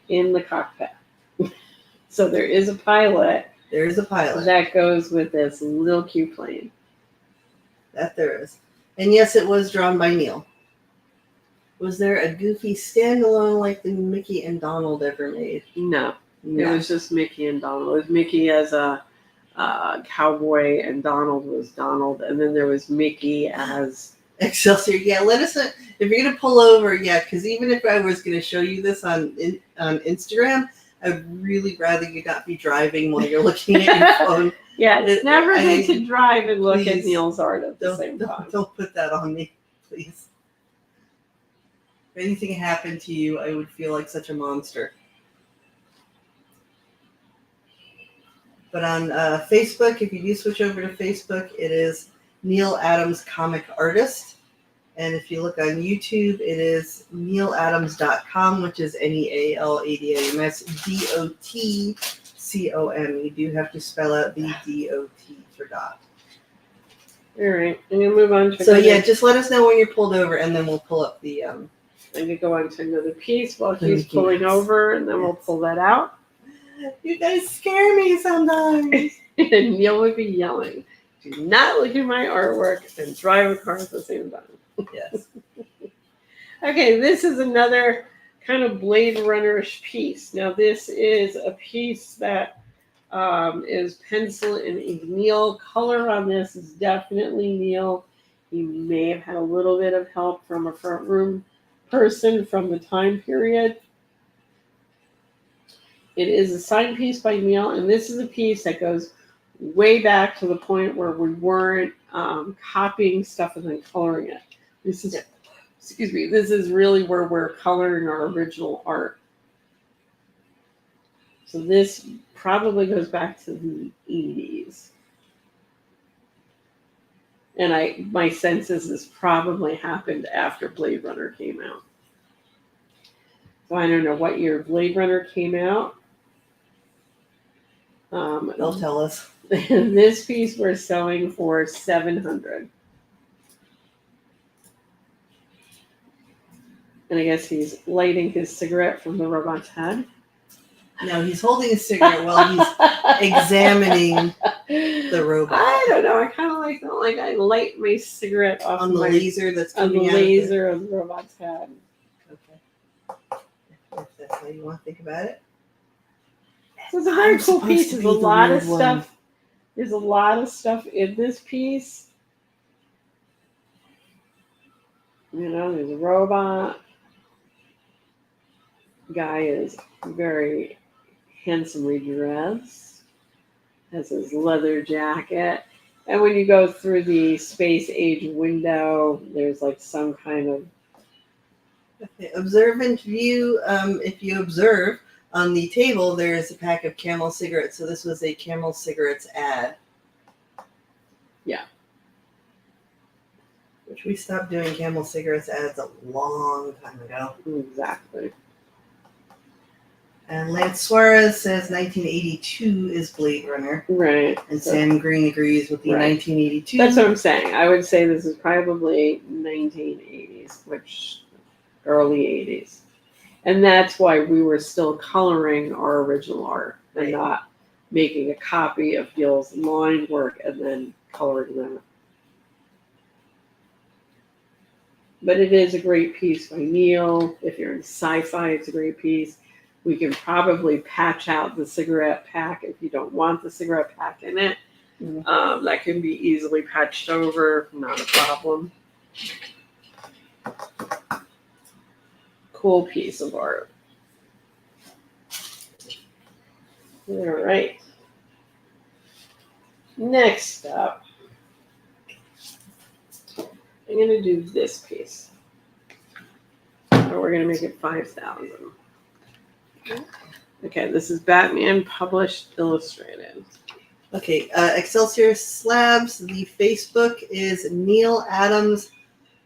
in the cockpit. So there is a pilot. There is a pilot. That goes with this little cute plane. That there is. And yes, it was drawn by Neal. Was there a Goofy standalone like the Mickey and Donald ever made? No. It was just Mickey and Donald. It was Mickey as a cowboy and Donald was Donald. And then there was Mickey as... Excelsior. Yeah, let us know. If you're going to pull over, yeah, because even if I was going to show you this on Instagram, I'd really rather you not be driving while you're looking at your phone. Yeah, it's never good to drive and look at Neal's art at the same time. Don't put that on me, please. If anything happened to you, I would feel like such a monster. But on Facebook, if you do switch over to Facebook, it is Neal Adams Comic Artist. And if you look on YouTube, it is nealadams.com, which is NEALADAMS DOTCOM. You do have to spell out the DOT for dot. All right, I'm going to move on to So yeah, just let us know when you're pulled over, and then we'll pull up the... I'm going to go on to another piece while he's pulling over, and then we'll pull that out. You guys scare me sometimes. And Neal would be yelling, do not look at my artwork and drive a car at the same time. Yes. Okay, this is another kind of Blade Runner-ish piece. Now, this is a piece that is pencil and ink. Neal. Color on this is definitely Neal. He may have had a little bit of help from a front room person from the time period. It is a signed piece by Neal, and this is a piece that goes way back to the point where we weren't copying stuff and then coloring it. This is, excuse me, this is really where we're coloring our original art. So this probably goes back to the 80s. And my sense is this probably happened after Blade Runner came out. So I don't know what year Blade Runner came out. They'll tell us. This piece we're selling for $700. And I guess he's lighting his cigarette from the robot's head. No, he's holding a cigarette while he's examining the robot. I don't know. I kind of like that. Like I light my cigarette off on the laser that's coming on the laser of the robot's head. Okay. If that's how you want to think about it. So it's a very cool piece. There's a lot of stuff. There's a lot of stuff in this piece. You know, there's a robot. Guy is very handsomely dressed. Has his leather jacket. And when you go through the space age window, there's like some kind of... Okay. Observant view. If you observe, on the table, there is a pack of Camel cigarettes. So this was a Camel cigarettes ad. Yeah. Which we stopped doing Camel cigarettes ads a long time ago. Exactly. And Lance Suarez says 1982 is Blade Runner. Right. And Sam Green agrees with the Right. 1982. That's what I'm saying. I would say this is probably 1980s, which early 80s. And that's why we were still coloring our original art and Right. not making a copy of Gil's line work and then coloring them. But it is a great piece by Neal. If you're in sci-fi, it's a great piece. We can probably patch out the cigarette pack if you don't want the cigarette pack in it. That can be easily patched over, not a problem. Cool piece of art. All right. Next up, I'm going to do this piece. So we're going to make it 5,000. Okay, this is Batman Published Illustrated. Okay, Excelsior Slabs. The Facebook is Neal Adams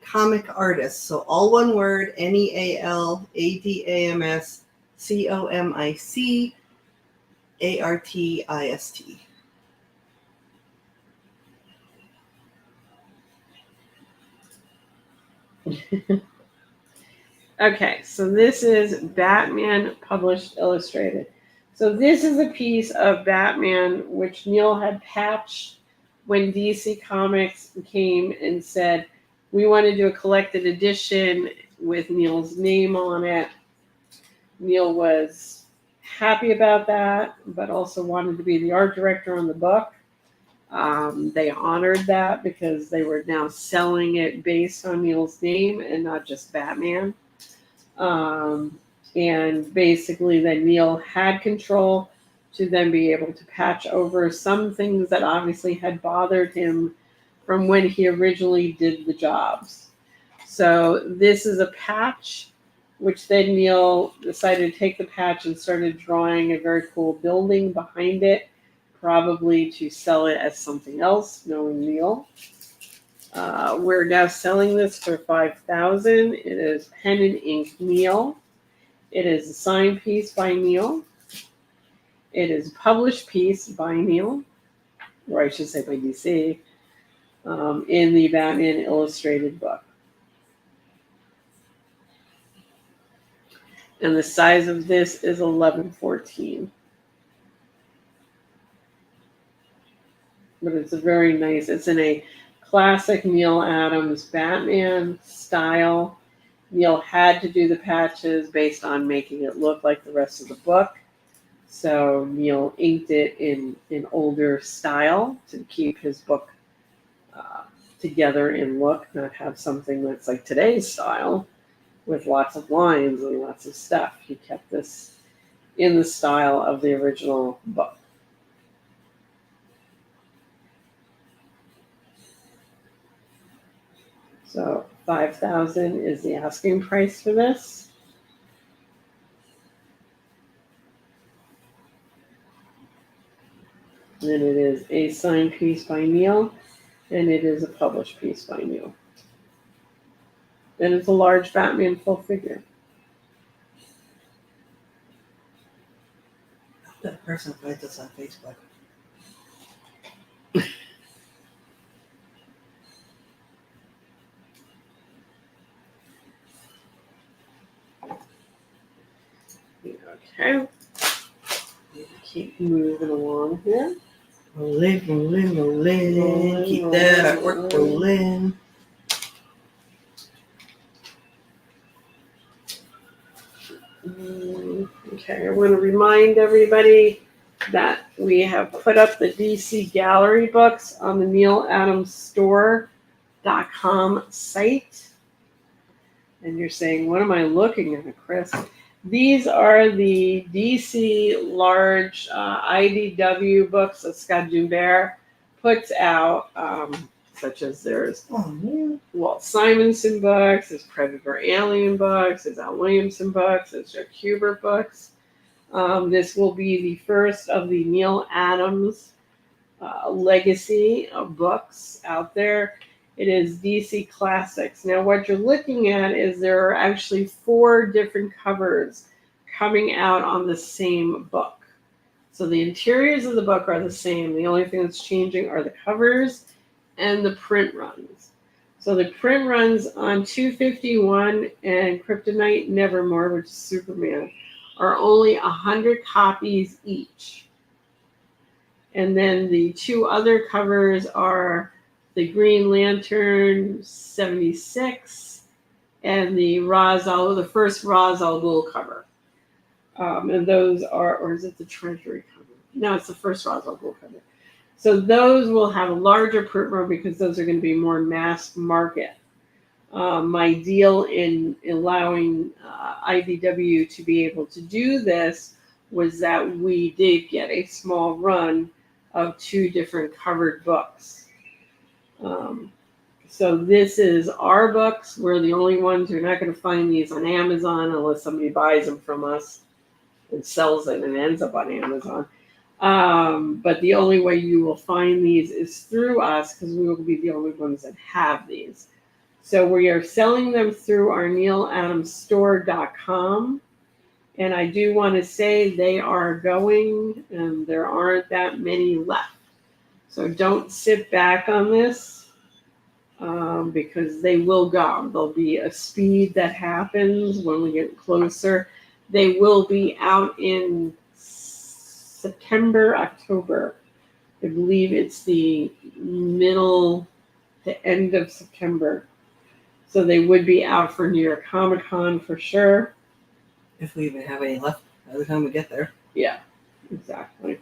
Comic Artist. So all one word, NealAdams ComicArtist. Okay, so this is Batman Published Illustrated. So this is a piece of Batman which Neal had patched when DC Comics came and said, we want to do a collected edition with Neal's name on it. Neal was happy about that, but also wanted to be the art director on the book. They honored that because they were now selling it based on Neal's name and not just Batman. And basically then Neal had control to then be able to patch over some things that obviously had bothered him from when he originally did the jobs. So this is a patch, which then Neal decided to take the patch and started drawing a very cool building behind it, probably to sell it as something else, knowing Neal. We're now selling this for $5,000. It is pen and ink Neal. It is a signed piece by Neal. It is a published piece by Neal, or I should say by DC, in the Batman Illustrated book. And the size of this is 1114. But it's a very nice, it's in a classic Neal Adams Batman style. Neal had to do the patches based on making it look like the rest of the book. So Neal inked it in older style to keep his book together in look, not have something that's like today's style with lots of lines and lots of stuff. He kept this in the style of the original book. So $5,000 is the asking price for this. And it is a signed piece by Neal, and it is a published piece by Neal. And it's a large Batman full figure. That person finds us on Facebook. Okay. Keep moving along here. Rolling. Keep that artwork rolling. Okay, I want to remind everybody that we have put up the DC Gallery books on the NealAdamsStore.com site. And you're saying, what am I looking at, Chris? These are the DC large IDW books that Scott Joubert puts out, such as there's Walt Simonson books, there's Predator Alien books, there's Al Williamson books, there's Jack Hubert books. This will be the first of the Neal Adams legacy of books out there. It is DC Classics. Now, what you're looking at is there are actually 4 different covers coming out on the same book. So the interiors of the book are the same. The only thing that's changing are the covers and the print runs. So the print runs on 251 and Kryptonite Nevermore, which is Superman, are only 100 copies each. And then the 2 other covers are the Green Lantern 76 and the the first Ra's al Ghul cover. And those are, or is it the Treasury cover? No, it's the first Ra's al Ghul cover. So those will have a larger print run because those are going to be more mass market. My deal in allowing IDW to be able to do this was that we did get a small run of 2 different covered books. So this is our books. We're the only ones. You're not going to find these on Amazon unless somebody buys them from us and sells it and ends up on Amazon. But the only way you will find these is through us because we will be the only ones that have these. So we are selling them through our nealadamsstore.com. And I do want to say they are going and there aren't that many left. So don't sit back on this because they will go. There'll be a speed that happens when we get closer. They will be out in September, October. I believe it's the middle to end of September. So they would be out for New York Comic Con for sure. If we even have any left by the time we get there. Yeah, exactly.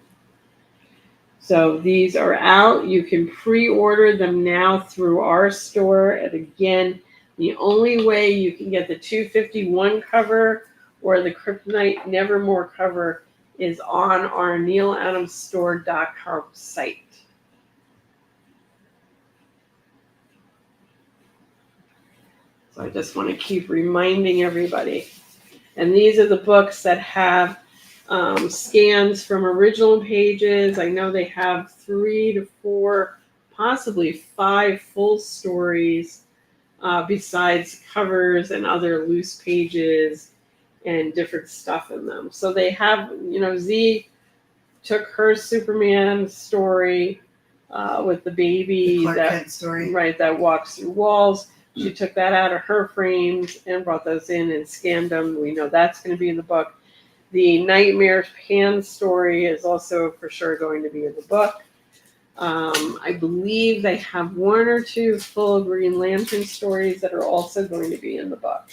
So these are out. You can pre-order them now through our store. And again, the only way you can get the 251 cover or the Kryptonite Nevermore cover is on our nealadamsstore.com site. So I just want to keep reminding everybody. And these are the books that have scans from original pages. I know they have 3 to 4, possibly 5 full stories besides covers and other loose pages and different stuff in them. So they have, Z took her Superman story with the baby, the Clark Kent story, right, that walks through walls. She took that out of her frames and brought those in and scanned them. We know that's going to be in the book. The Nightmare Pan story is also for sure going to be in the book. I believe they have 1 or 2 full Green Lantern stories that are also going to be in the book.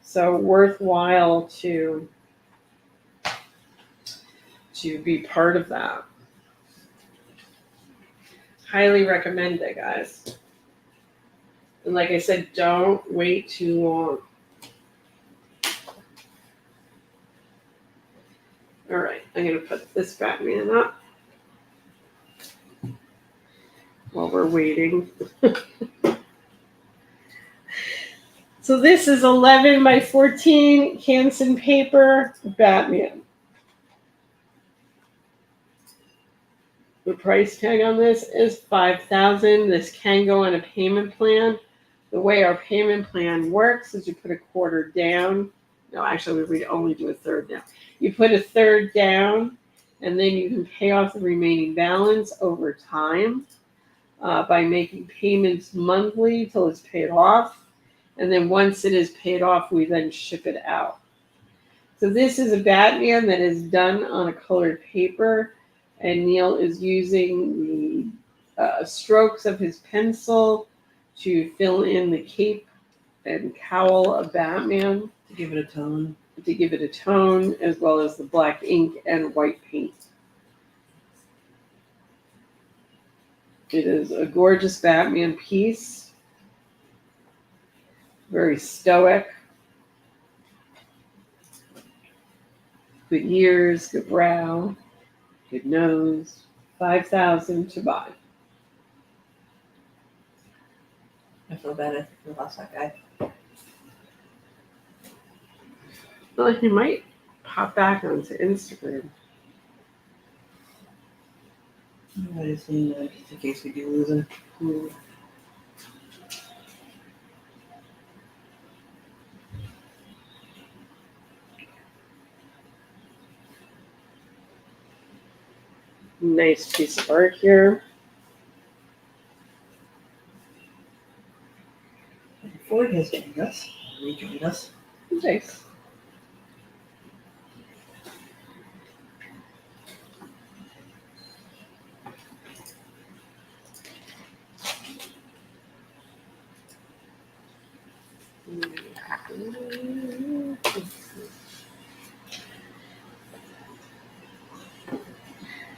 So worthwhile to be part of that. Highly recommend it, guys. And like I said, don't wait too long. All right, I'm going to put this Batman up while we're waiting. So this is 11 by 14 Canson paper Batman. The price tag on this is $5,000. This can go on a payment plan. The way our payment plan works is you put a quarter down. No, actually, we only do a third down. You put a third down, and then you can pay off the remaining balance over time by making payments monthly till it's paid off. And then once it is paid off, we then ship it out. So this is a Batman that is done on a colored paper, and Neal is using the strokes of his pencil to fill in the cape and cowl of Batman. To give it a tone. As well as the black ink and white paint. It is a gorgeous Batman piece. Very stoic. Good ears, good brow, good nose. $5,000 to buy. I feel bad. I think we lost that guy. Well, he might pop back onto Instagram. I just need just in case we do lose him. Nice piece of art here. Ford has joined us. Rejoined us. Nice.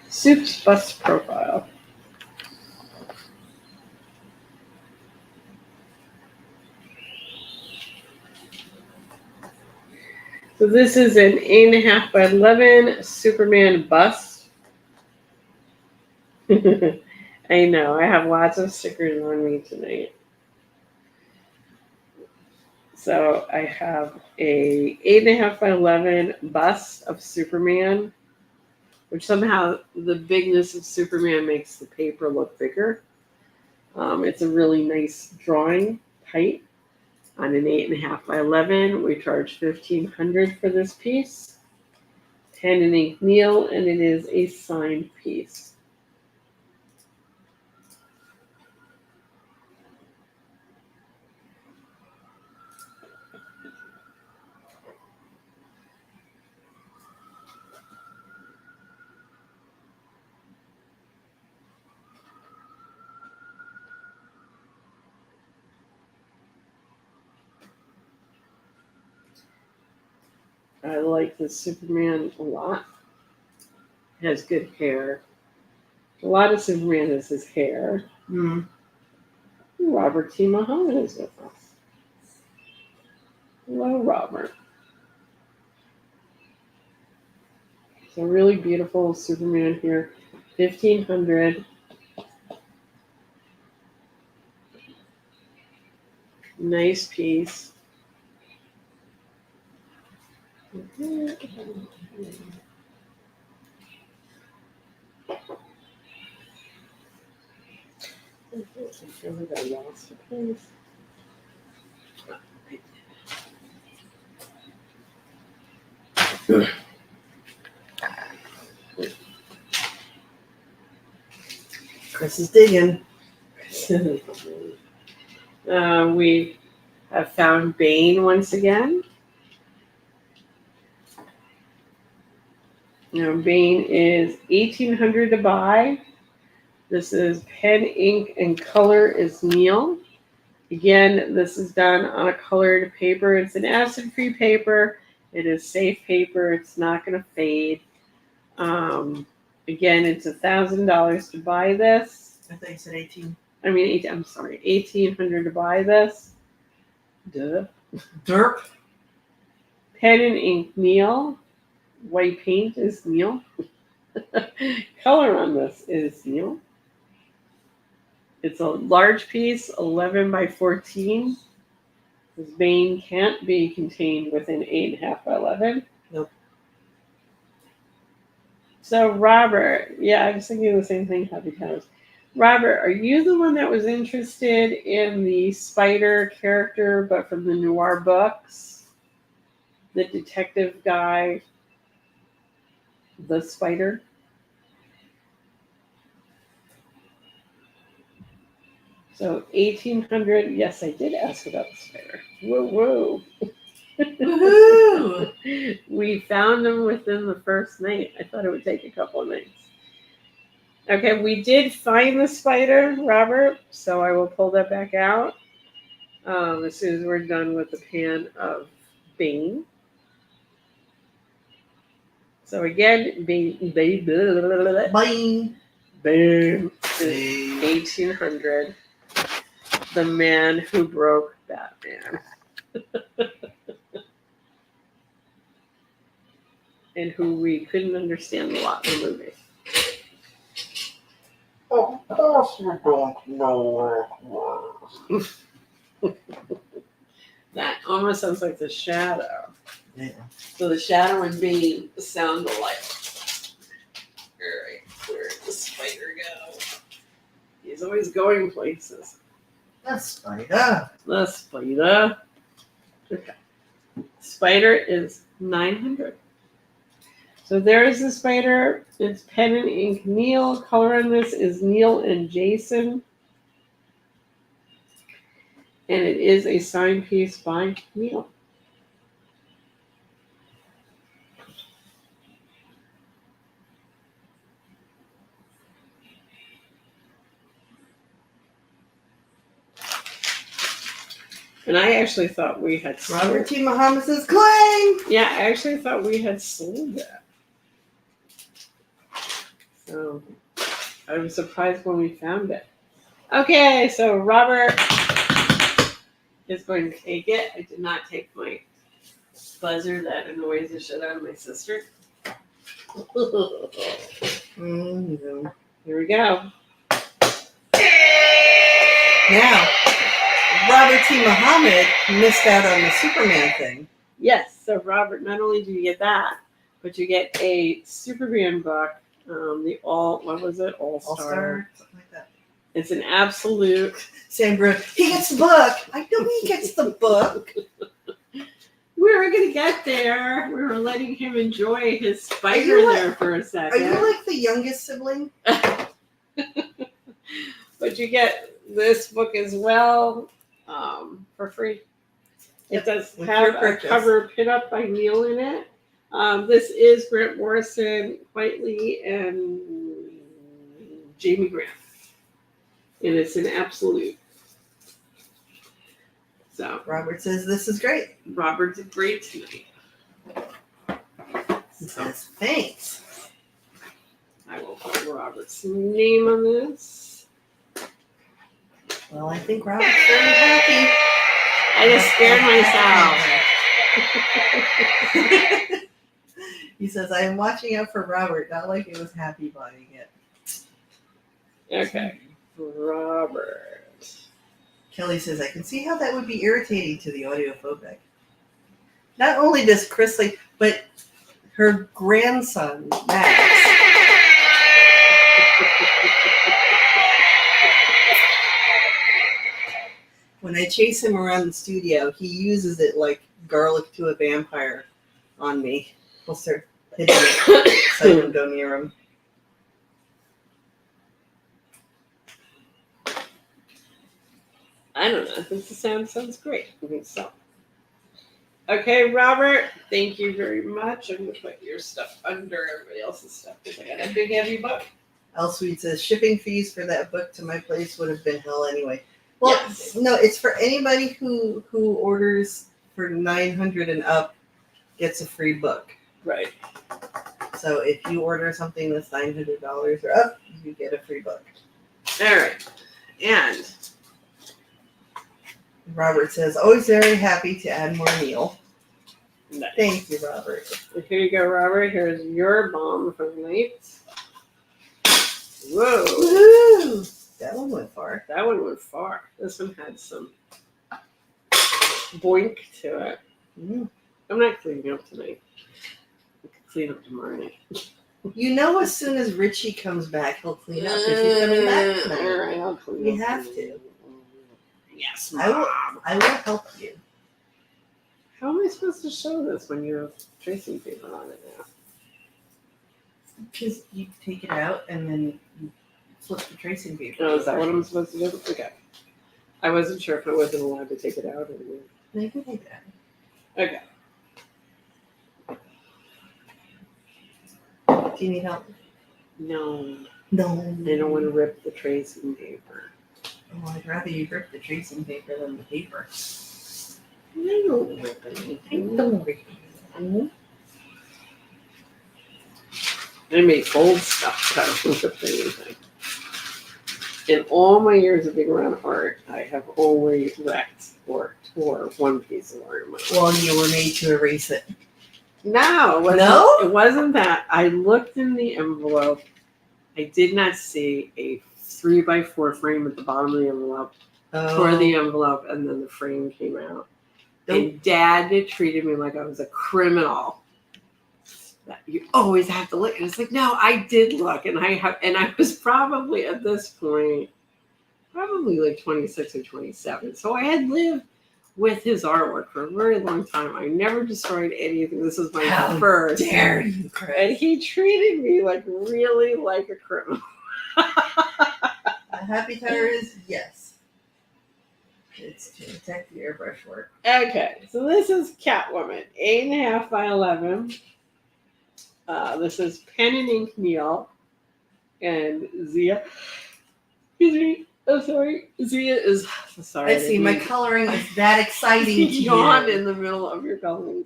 Soup's bust profile. So this is an 8.5 by 11 Superman bust. I know, I have lots of stickers on me tonight. So I have a 8.5 by 11 bust of Superman, which somehow the bigness of Superman makes the paper look bigger. It's a really nice drawing, tight, on an 8.5 by 11. We charge $1,500 for this piece. Pen and ink Neal, and it is a signed piece. I like this Superman a lot. It has good hair. A lot of Superman is his hair. Mm. Robert T. Muhammad is with us. Hello, Robert. So really beautiful Superman here. $1,500. Nice piece. I feel like I lost a piece. Chris is digging. We have found Bane once again. Now, Bane is $1,800 to buy. This is pen, ink, and color is Neal. Again, this is done on a colored paper. It's an acid-free paper. It is safe paper. It's not going to fade. Again, it's $1,000 to buy this. I think you said 18. I'm sorry, $1,800 to buy this. Duh. Derp. Pen and ink Neal. White paint is Neal. Color on this is Neal. It's a large piece, 11 by 14. This Bane can't be contained within 8.5 by 11. Nope. So Robert, yeah, I was thinking the same thing, Happy Cows. Robert, are you the one that was interested in the spider character, but from the noir books? The detective guy, the spider? So 1,800. Yes, I did ask about the spider. Whoa, whoa. Woohoo! We found them within the first night. I thought it would take a couple of nights. Okay, we did find the spider, Robert, so I will pull that back out as soon as we're done with the pan of Bane. So again, Bane Bye. 1,800. The man who broke Batman. And who we couldn't understand a lot in the movie. Of course you don't know where it was. That almost sounds like the shadow. Yeah. So the shadow and Bane sound alike. Alright, where did the spider go? He's always going places. That's spider. The spider. Okay. Spider is $900. So there's the spider. It's pen and ink Neal. Color on this is Neal and Jason. And it is a signed piece by Neal. And I actually thought we had Robert T. Muhammad says, "Clang!" Yeah, I actually thought we had sold that. So I was surprised when we found it. Okay, so Robert is going to take it. I did not take my buzzer that annoys the shit out of my sister. No. Here we go. Now, Robert T. Muhammad missed out on the Superman thing. Yes, so Robert, not only do you get that, but you get a Superman book, what was it? All-Star. Something like that. It's an absolute. Sam Brooke, he gets the book. I know he gets the book. We were going to get there. We were letting him enjoy his spider there for a Are second. you like the youngest sibling? But you get this book as well for free. It does With have your a purchase. cover pin up by Neal in it. This is Grant Morrison, Whiteley, and Jamie Grant. And it's an absolute. So Robert says, "This is great." Robert did great tonight. He says, "Thanks." I will put Robert's name on this. Well, I think Robert's very happy. I just scared myself. He says, "I am watching out for Robert, not like it was happy buying it." Okay, Robert. Kelly says, "I can see how that would be irritating to the audiophobic. Not only does Chris but her grandson, Max." When I chase him around the studio, he uses it like garlic to a vampire on me. He'll start hitting it so I don't go near him. I don't know. I think the sounds great. I think so. Okay, Robert, thank you very much. I'm going to put your stuff under everybody else's stuff because I got a big heavy book. Elsweet says, "Shipping fees for that book to my place would have been hell anyway." Well, Yes. no, it's for anybody who orders for $900 and up gets a free book. Right. So if you order something that's $900 or up, you get a free book. All right. And Robert says, "Always very happy to add more Neal." nice. Thank you, Robert. Here you go, Robert. Here's your bomb for the night. Whoa. Woohoo! That one went far. That one went far. This one had some boink to it. Mm. I'm not cleaning up tonight. I can clean up tomorrow night. You know, as soon as Richie comes back, he'll clean up if he's coming back All tonight. right, I'll clean We up. have to. Yes, I will. Mom. I will help you. How am I supposed to show this when you have tracing paper on it now? Because you take it out and then you flip the tracing paper. Oh, is that what I'm supposed to do? Okay. I wasn't sure if I wasn't allowed to take it out or No, you can take it out. okay. Do you need help? No, No. I don't want to rip the tracing paper. Oh, I'd rather you rip the tracing paper than the paper. I don't rip anything. Don't rip it. I make old stuff. I don't rip anything. In all my years of being around art, I have always wrecked or tore one piece of art in my life. Well, you were made to erase it. No, it wasn't, No? it wasn't that. I looked in the envelope. I did not see a 3x4 frame at the bottom of the envelope. Tore the envelope, and then the frame came out. And Dad treated me like I was a criminal. That you always have to look. And it's like, no, I did look, and I was probably at this point, probably like 26 or 27. So I had lived with his artwork for a very long time. I never destroyed anything. This is my How first. dare you, Chris? And he treated me like really like a criminal. A happy tire is yes. It's to protect the airbrush work. Okay, so this is Catwoman, 8.5 by 11. This is pen and ink Neal and Zia. Excuse me. I'm sorry. Zia is sorry. I see. My coloring is that exciting to You yawned you. in the middle of your coloring.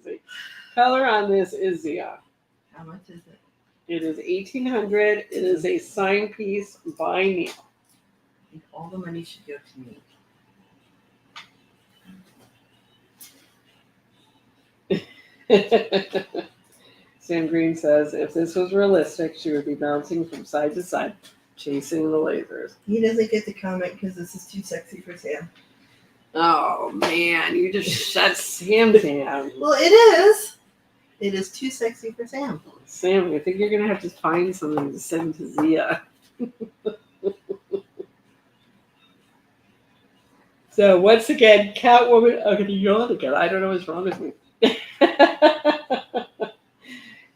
Color on this is Zia. How much is it? It is 1,800. It is a sign piece by Neal. I think all the money should go to me. Sam Green says, if this was realistic, she would be bouncing from side to side, chasing the lasers. He doesn't get to comment because this is too sexy for Sam. Oh, man, you just shut Sam down. Well, it is. It is too sexy for Sam. Sam, I think you're going to have to find something to send to Zia. So, once again, Catwoman, I'm going to yawn again. I don't know what's wrong with me.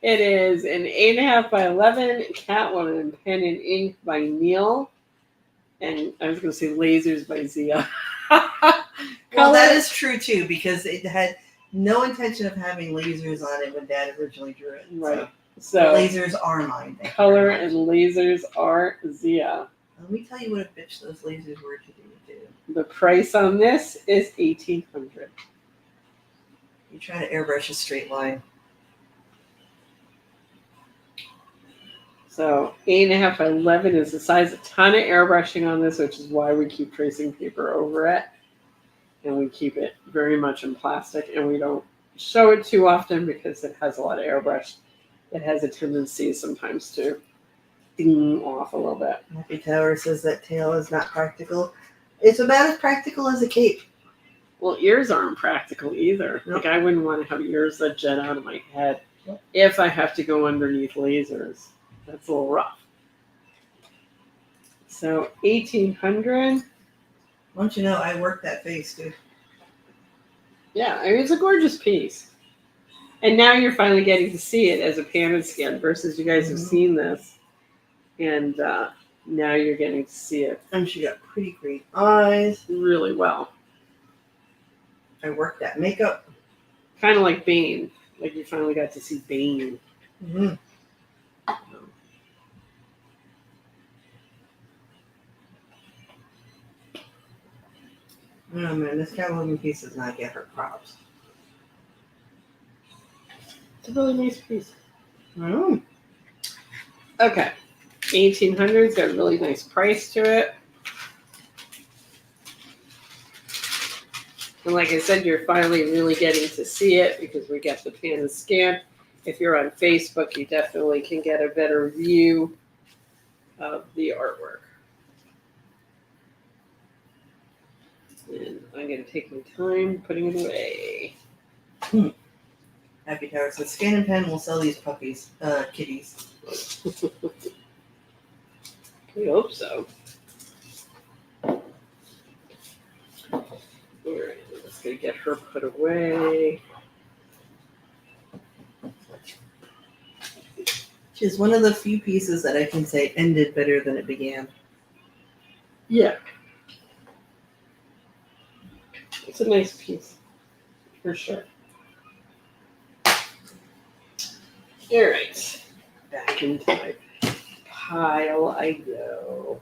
It is an 8.5 by 11 Catwoman pen and ink by Neal, and I was going to say lasers by Zia. Well, that is true too because it had no intention of having lasers on it when Dad originally drew it. Right. So So lasers are mine. color and lasers are Zia. Let me tell you what a bitch those lasers were to do too. The price on this is $1,800. You try to airbrush a straight line. So 8.5 by 11 is the size. A ton of airbrushing on this, which is why we keep tracing paper over it. And we keep it very much in plastic, and we don't show it too often because it has a lot of airbrush. It has a tendency sometimes to ding off a little bit. Happy Tower says that tail is not practical. It's about as practical as a cape. Well, ears aren't practical either. Nope. Like, I wouldn't want to have ears that jet out of my head Nope. if I have to go underneath lasers. That's a little rough. So 1,800. Don't you know, I worked that face, dude. Yeah, I mean, it's a gorgeous piece. And now you're finally getting to see it as a pan and scan versus you guys have seen this. And now you're getting to see it And she got pretty green eyes. really well. I worked that makeup. Kind of like Bane. Like you finally got to see Bane. Mm-hmm. Oh man, this Catwoman piece does not get her props. It's a really nice piece. Mm. Okay. 1,800's got a really nice price to it. And like I said, you're finally really getting to see it because we get the pan and scan. If you're on Facebook, you definitely can get a better view of the artwork. And I'm going to take my time putting it away. Happy Tower says Scan and Pen will sell these puppies, kitties. We hope so. Alright, I'm just going to get her put away. She's one of the few pieces that I can say ended better than it began. Yeah. It's a nice piece, for sure. Alright, back into my pile I go.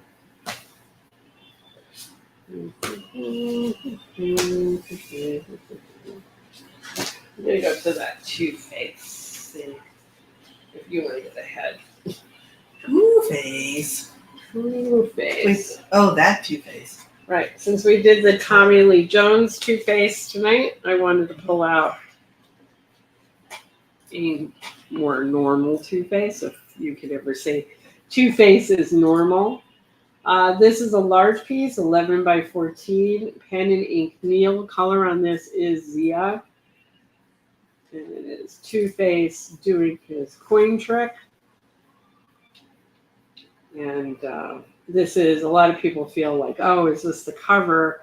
I'm gonna go to that Two-Face, if you want to get ahead. Two-Face. Two-Face. Wait, oh, that Two-Face. Right, since we did the Tommy Lee Jones Two-Face tonight, I wanted to pull out a more normal Two-Face, if you could ever say Two-Face is normal. This is a large piece, 11 by 14, pen and ink Neal. Color on this is Zia. And it is Two-Face doing his coin trick. And this is, a lot of people feel like, oh, is this the cover?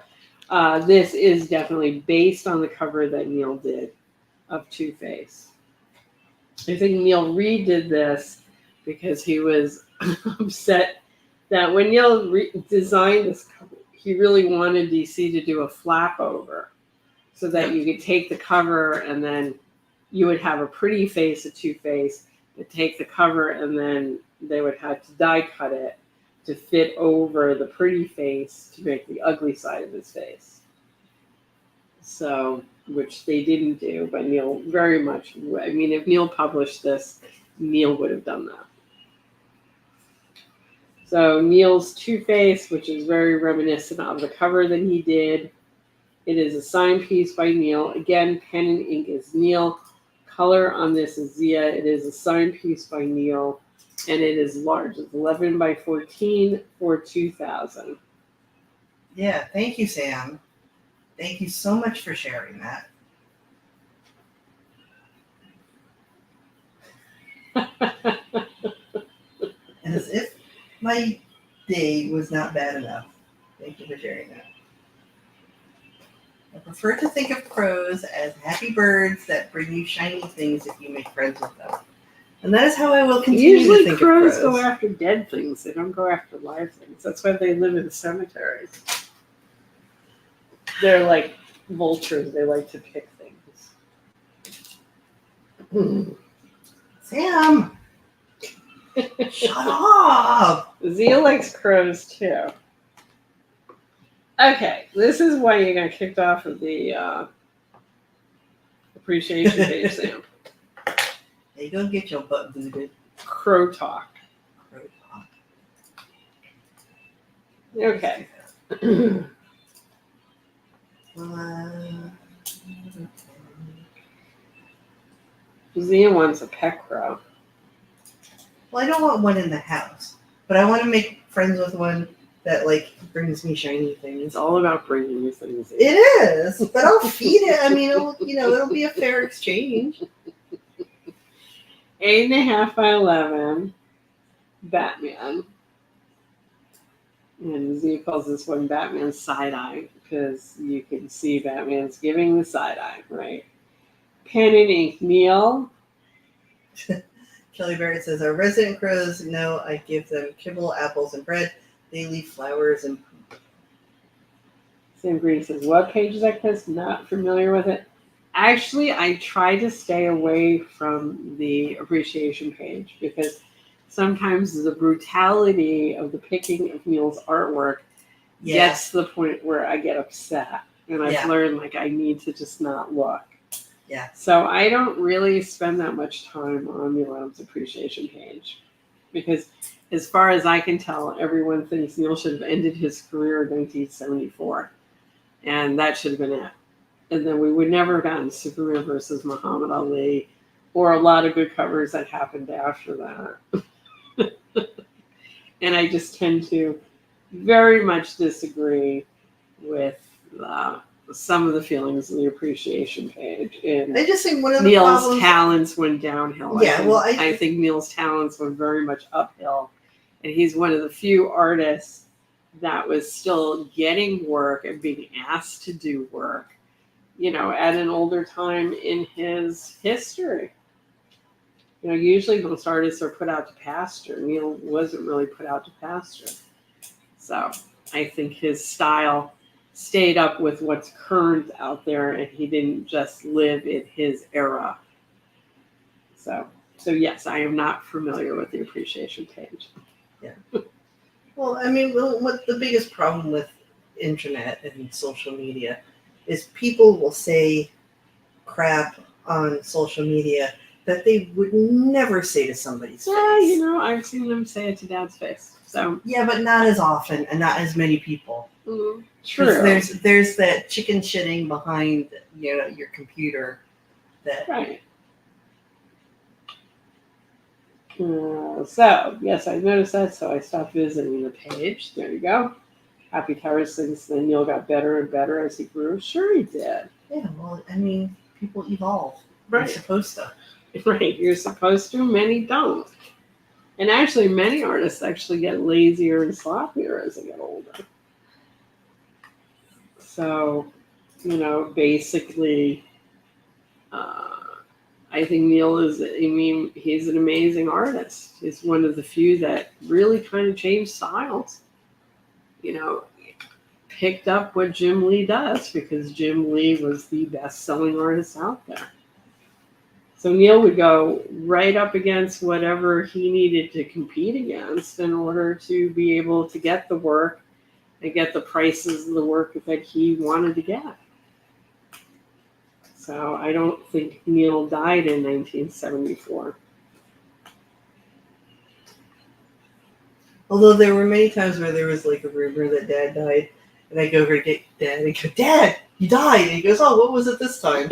This is definitely based on the cover that Neal did of Two-Face. I think Neal redid this because he was upset that when Neal designed this cover, he really wanted DC to do a flap over so that you could take the cover and then you would have a pretty face, a Two-Face, and take the cover and then they would have to die cut it to fit over the pretty face to make the ugly side of his face. So, which they didn't do, but Neal very much, I mean, if Neal published this, Neal would have done that. So Neal's Two-Face, which is very reminiscent of the cover that he did. It is a signed piece by Neal. Again, pen and ink is Neal. Color on this is Zia. It is a signed piece by Neal, and it is large. It's 11 by 14 for 2,000. Yeah, thank you, Sam. Thank you so much for sharing that. As if my day was not bad enough. Thank you for sharing that. I prefer to think of crows as happy birds that bring you shiny things if you make friends with them. And that is how I will continue Usually to think crows of crows. go after dead things. They don't go after live things. That's why they live in cemeteries. They're like vultures. They like to pick things. Sam! Shut up! Zia likes crows too. Okay, this is why you got kicked off of the appreciation page, Sam. Hey, go get your butt booted. Crow talk. Crow talk. Okay. Zia wants a pet crow. Well, I don't want one in the house, but I want to make friends with one that like brings me shiny things. It's all about bringing you things. It is, but I'll feed it. I mean, it'll be a fair exchange. 8.5 by 11. Batman. And Zia calls this one Batman side eye because you can see Batman's giving the side eye, right? Pen and ink, Neal. Kelly Barrett says, our resident crows know I give them kibble, apples, and bread. They leave flowers and poop. Sam Green says, what page is that, Chris? Not familiar with it. Actually, I try to stay away from the appreciation page because sometimes the brutality of the picking of Neal's artwork gets to the point where I get upset. And I've learned, like, I need to just not look. Yeah. So I don't really spend that much time on Neal Adams' appreciation page because as far as I can tell, everyone thinks Neal should have ended his career in 1974. And that should have been it. And then we would never have gotten Superman versus Muhammad Ali or a lot of good covers that happened after that. And I just tend to very much disagree with some of the feelings in the appreciation page. And I just think one of the Neal's problems, talents went downhill. Yeah, I think Neal's talents went very much uphill. And he's one of the few artists that was still getting work and being asked to do work, at an older time in his history. Usually most artists are put out to pasture. Neal wasn't really put out to pasture. So I think his style stayed up with what's current out there, and he didn't just live in his era. So yes, I am not familiar with the appreciation page. Yeah. Well, I mean, what the biggest problem with internet and social media is people will say crap on social media that they would never say to somebody's face. Yeah, I've seen them say it to Dad's face. So yeah, but not as often and not as many people. Mm-hmm. True. There's that chicken shitting behind your computer. That right. So yes, I noticed that. So I stopped visiting the page. There you go. Happy Towers since then Neal got better and better as he grew. Sure, he did. Yeah. Well, I mean, people evolve. Right. You're supposed to. Right. You're supposed to. Many don't. And actually, many artists actually get lazier and sloppier as they get older. So, basically, I think Neal he's an amazing artist. He's one of the few that really kind of changed styles. Picked up what Jim Lee does because Jim Lee was the best-selling artist out there. So Neal would go right up against whatever he needed to compete against in order to be able to get the work and get the prices of the work that he wanted to get. So I don't think Neal died in 1974. Although there were many times where there was like a rumor that Dad died, and I go over to get Dad and go, "Dad, you died!" And he goes, "Oh, what was it this time?"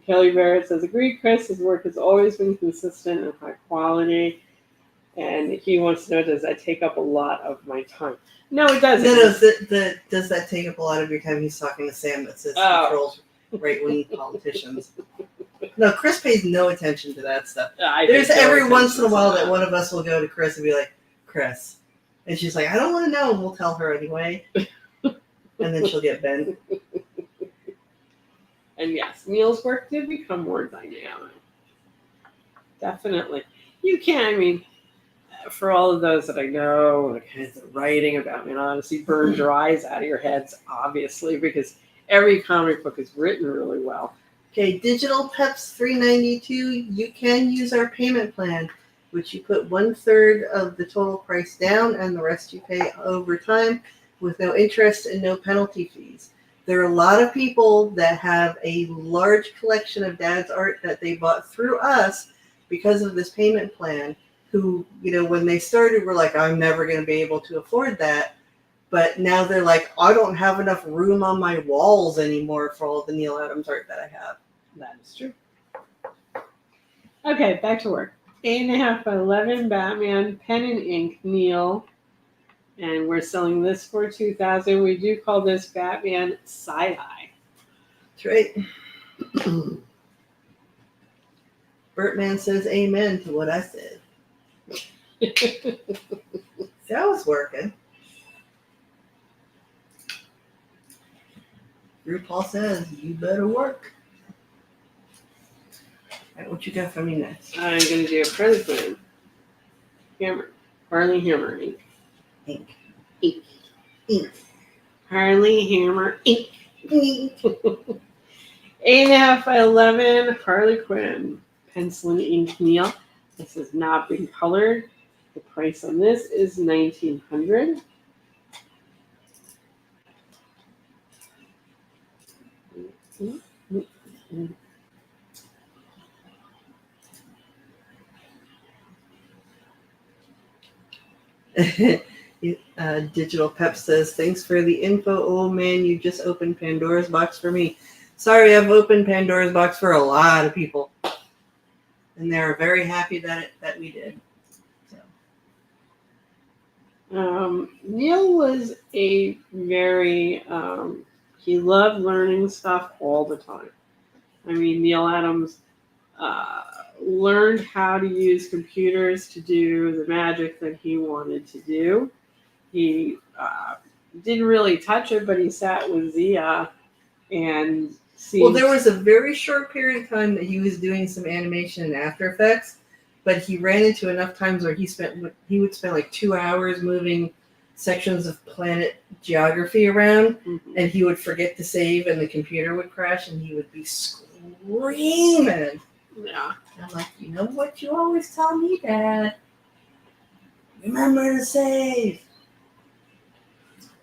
Kelly Barrett says, "Agreed, Chris. His work has always been consistent and high quality." And he wants to know, does that take up a lot of my time? No, it doesn't. No, does that take up a lot of your time? He's talking to Sam that says controls right-wing politicians. No, Chris pays no attention to that stuff. There's every once in a while that one of us will go to Chris and be like, "Chris," and she's like, "I don't want to know," and we'll tell her anyway. And then she'll get bent. And yes, Neal's work did become more dynamic. Definitely. You can, for all of those that I know, the writing about honestly burned your eyes out of your heads, obviously, because every comic book is written really well. Okay, Digital Peps $3.92. You can use our payment plan, which you put 1/3 of the total price down and the rest you pay over time with no interest and no penalty fees. There are a lot of people that have a large collection of Dad's art that they bought through us because of this payment plan who, when they started were like, "I'm never going to be able to afford that." But now they're like, "I don't have enough room on my walls anymore for all the Neal Adams art that I have." That is true. Okay, back to work. 8.5 by 11 Batman pen and ink Neal. And we're selling this for $2,000. We do call this Batman side-eye. That's right. Bertman says amen to what I said. That was working. RuPaul says, "You better work." All right, what you got for me next? I'm going to do a Harley Quinn. Hammer. Harley Hammer ink. Ink. Harley Hammer ink. 8.5 by 11 Harley Quinn pencil and ink Neal. This has not been colored. The price on this is $1,900. Digital Pep says, "Thanks for the info, old man. You just opened Pandora's box for me." Sorry, I've opened Pandora's box for a lot of people, and they're very happy that we did. So. Neal was a very he loved learning stuff all the time. Neal Adams learned how to use computers to do the magic that he wanted to do. He didn't really touch it, but he sat with Zia and Well, there was a very short period of time that he was doing some animation in After Effects, but he ran into enough times where he would spend like 2 hours moving sections of planet geography around, and he would forget to save, and the computer would crash, and he would be screaming. Yeah. I'm like, "You know what you always tell me, Dad? Remember to save."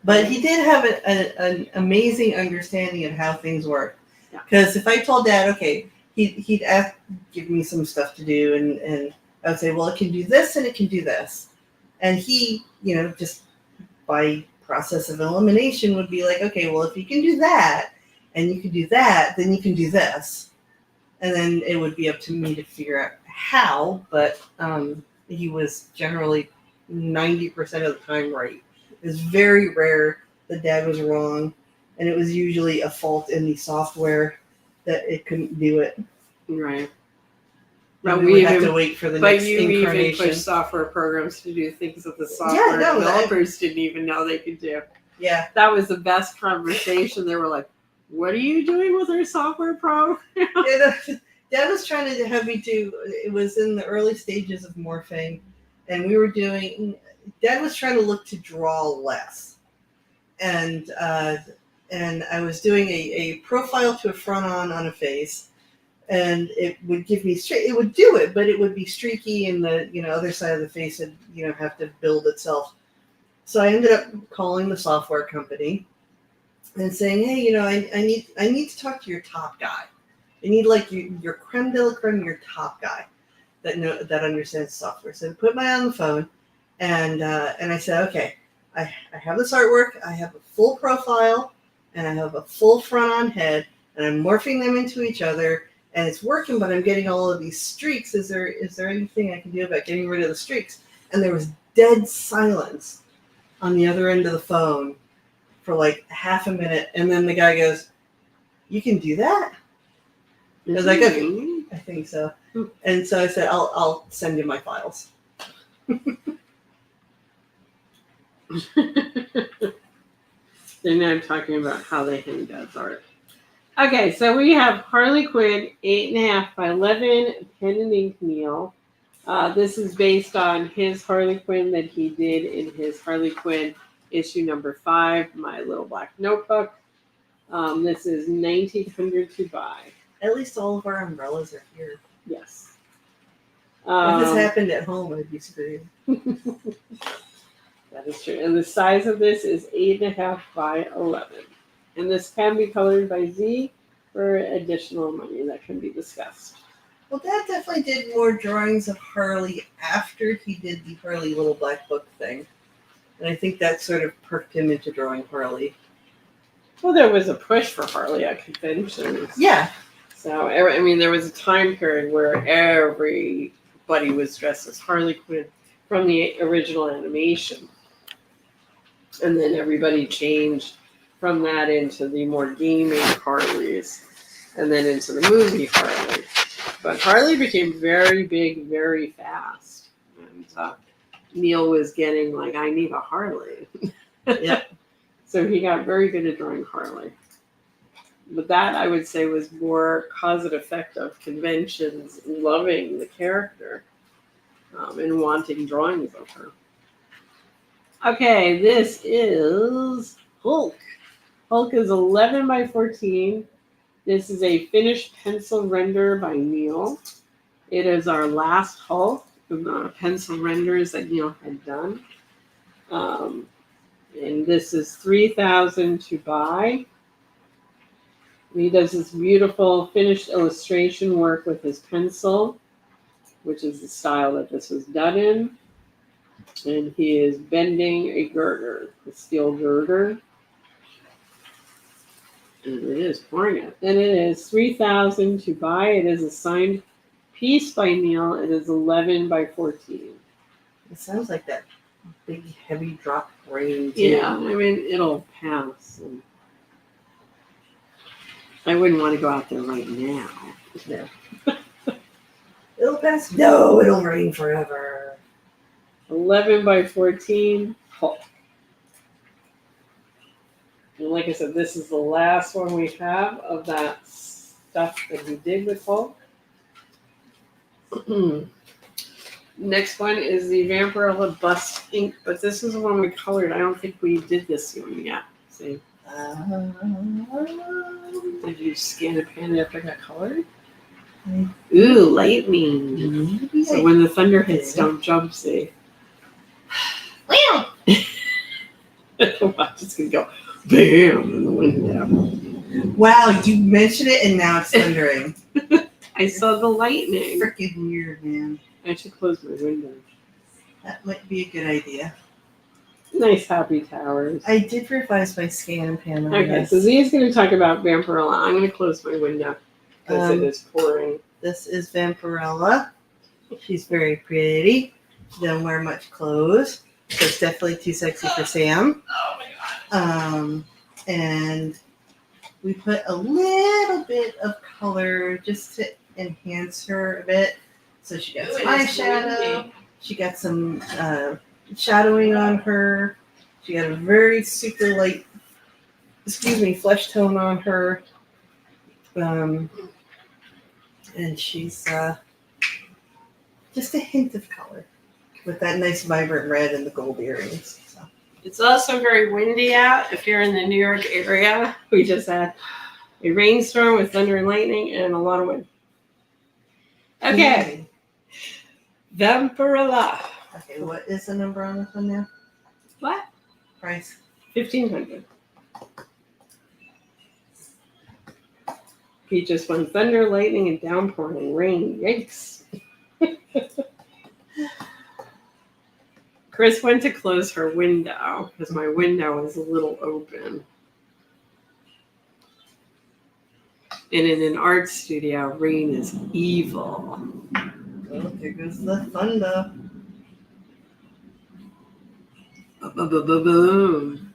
But he did have an amazing understanding of how things work. Because if I told Dad, okay, he'd give me some stuff to do, and I would say, "Well, it can do this and it can do this." And he, just by process of elimination would be like, "Okay, well, if you can do that and you can do that, then you can do this." And then it would be up to me to figure out how, but he was generally 90% of the time right. It was very rare that Dad was wrong, and it was usually a fault in the software that it couldn't do it. Right. But we have to wait for the next incarnation. But you even push software programs to do things that the software developers didn't even know they could do. Yeah. That was the best conversation. They were like, "What are you doing with our software program?" Dad was trying to have me do. It was in the early stages of morphing, and we were doing. Dad was trying to look to draw less, and I was doing a profile to a front on a face, and it would give me straight. It would do it, but it would be streaky, and the other side of the face would have to build itself. So I ended up calling the software company and saying, hey, I need to talk to your top guy. I need like your creme de la creme, your top guy that understands software. So I put my on the phone, and I said, okay, I have this artwork, I have a full profile, and I have a full front on head, and I'm morphing them into each other, and it's working, but I'm getting all of these streaks. Is there anything I can do about getting rid of the streaks? And there was dead silence on the other end of the phone for like half a minute, and then the guy goes, "You can do that?" I was like, "Okay, I think so." And so I said, "I'll send you my files." They're now talking about how they hang Dad's art. Okay, so we have Harley Quinn 8.5 by 11 pen and ink Neal. This is based on his Harley Quinn that he did in his Harley Quinn issue number 5, My Little Black Notebook. This is $1,900 to buy. At least all of our umbrellas are here. Yes. If this happened at home, I'd be screwed. That is true. And the size of this is 8.5 by 11. And this can be colored by Z for additional money that can be discussed. Well, Dad definitely did more drawings of Harley after he did the Harley Little Black Book thing. And I think that sort of perked him into drawing Harley. Well, there was a push for Harley at conventions. Yeah. So, I mean, there was a time period where everybody was dressed as Harley Quinn from the original animation. And then everybody changed from that into the more gaming Harleys, and then into the movie Harley. But Harley became very big very fast. And Neal was getting like, I need a Harley. Yep. So he got very good at drawing Harley. But that, I would say, was more cause and effect of conventions loving the character and wanting drawings of her. Okay, this is Hulk. Hulk is 11 by 14. This is a finished pencil render by Neal. It is our last Hulk of the pencil renders that Neal had done. And this is $3,000 to buy. And he does this beautiful finished illustration work with his pencil, which is the style that this was done in. And he is bending a girder, a steel girder. And it is pouring it. And it is $3,000 to buy. It is a signed piece by Neal. It is 11 by 14. It sounds like that big, heavy drop rain, too. Yeah, I mean, it'll pass. And I wouldn't want to go out there right now. No. It'll pass? No, it'll rain forever. 11 by 14, Hulk. And like I said, this is the last one we have of that stuff that we did with Hulk. Next one is the Vampirella Bust Ink, but this is the one we colored. I don't think we did this one yet. See? Did you scan a pen after it got colored? Ooh, lightning. So when the thunder hits, don't jump, see? Watch, it's going to go bam in the window. Wow, you mentioned it and now it's thundering. I saw the lightning. Freaking weird, man. I should close my window. That might be a good idea. Nice happy towers. I did revise my scan pan on Okay, this. so Z is going to talk about Vampirella. I'm going to close my window because it is pouring. This is Vampirella. She's very pretty. She doesn't wear much clothes. So it's definitely too sexy for Sam. Oh my god. And we put a little bit of color just to enhance her a bit. So she got some eyeshadow. She got some shadowing on her. She got a very super light, flesh tone on her. And she's just a hint of color with that nice vibrant red and the gold earrings. So. It's also very windy out. If you're in the New York area, we just had a rainstorm with thunder and lightning and a lot of wind. Okay. Vampirella. Okay, what is the number on this one now? What? Price? $1,500. Peaches won thunder, lightning, and downpouring rain. Yikes. Chris went to close her window because my window is a little open. And in an art studio, rain is evil. Oh, there goes the thunder. Boom.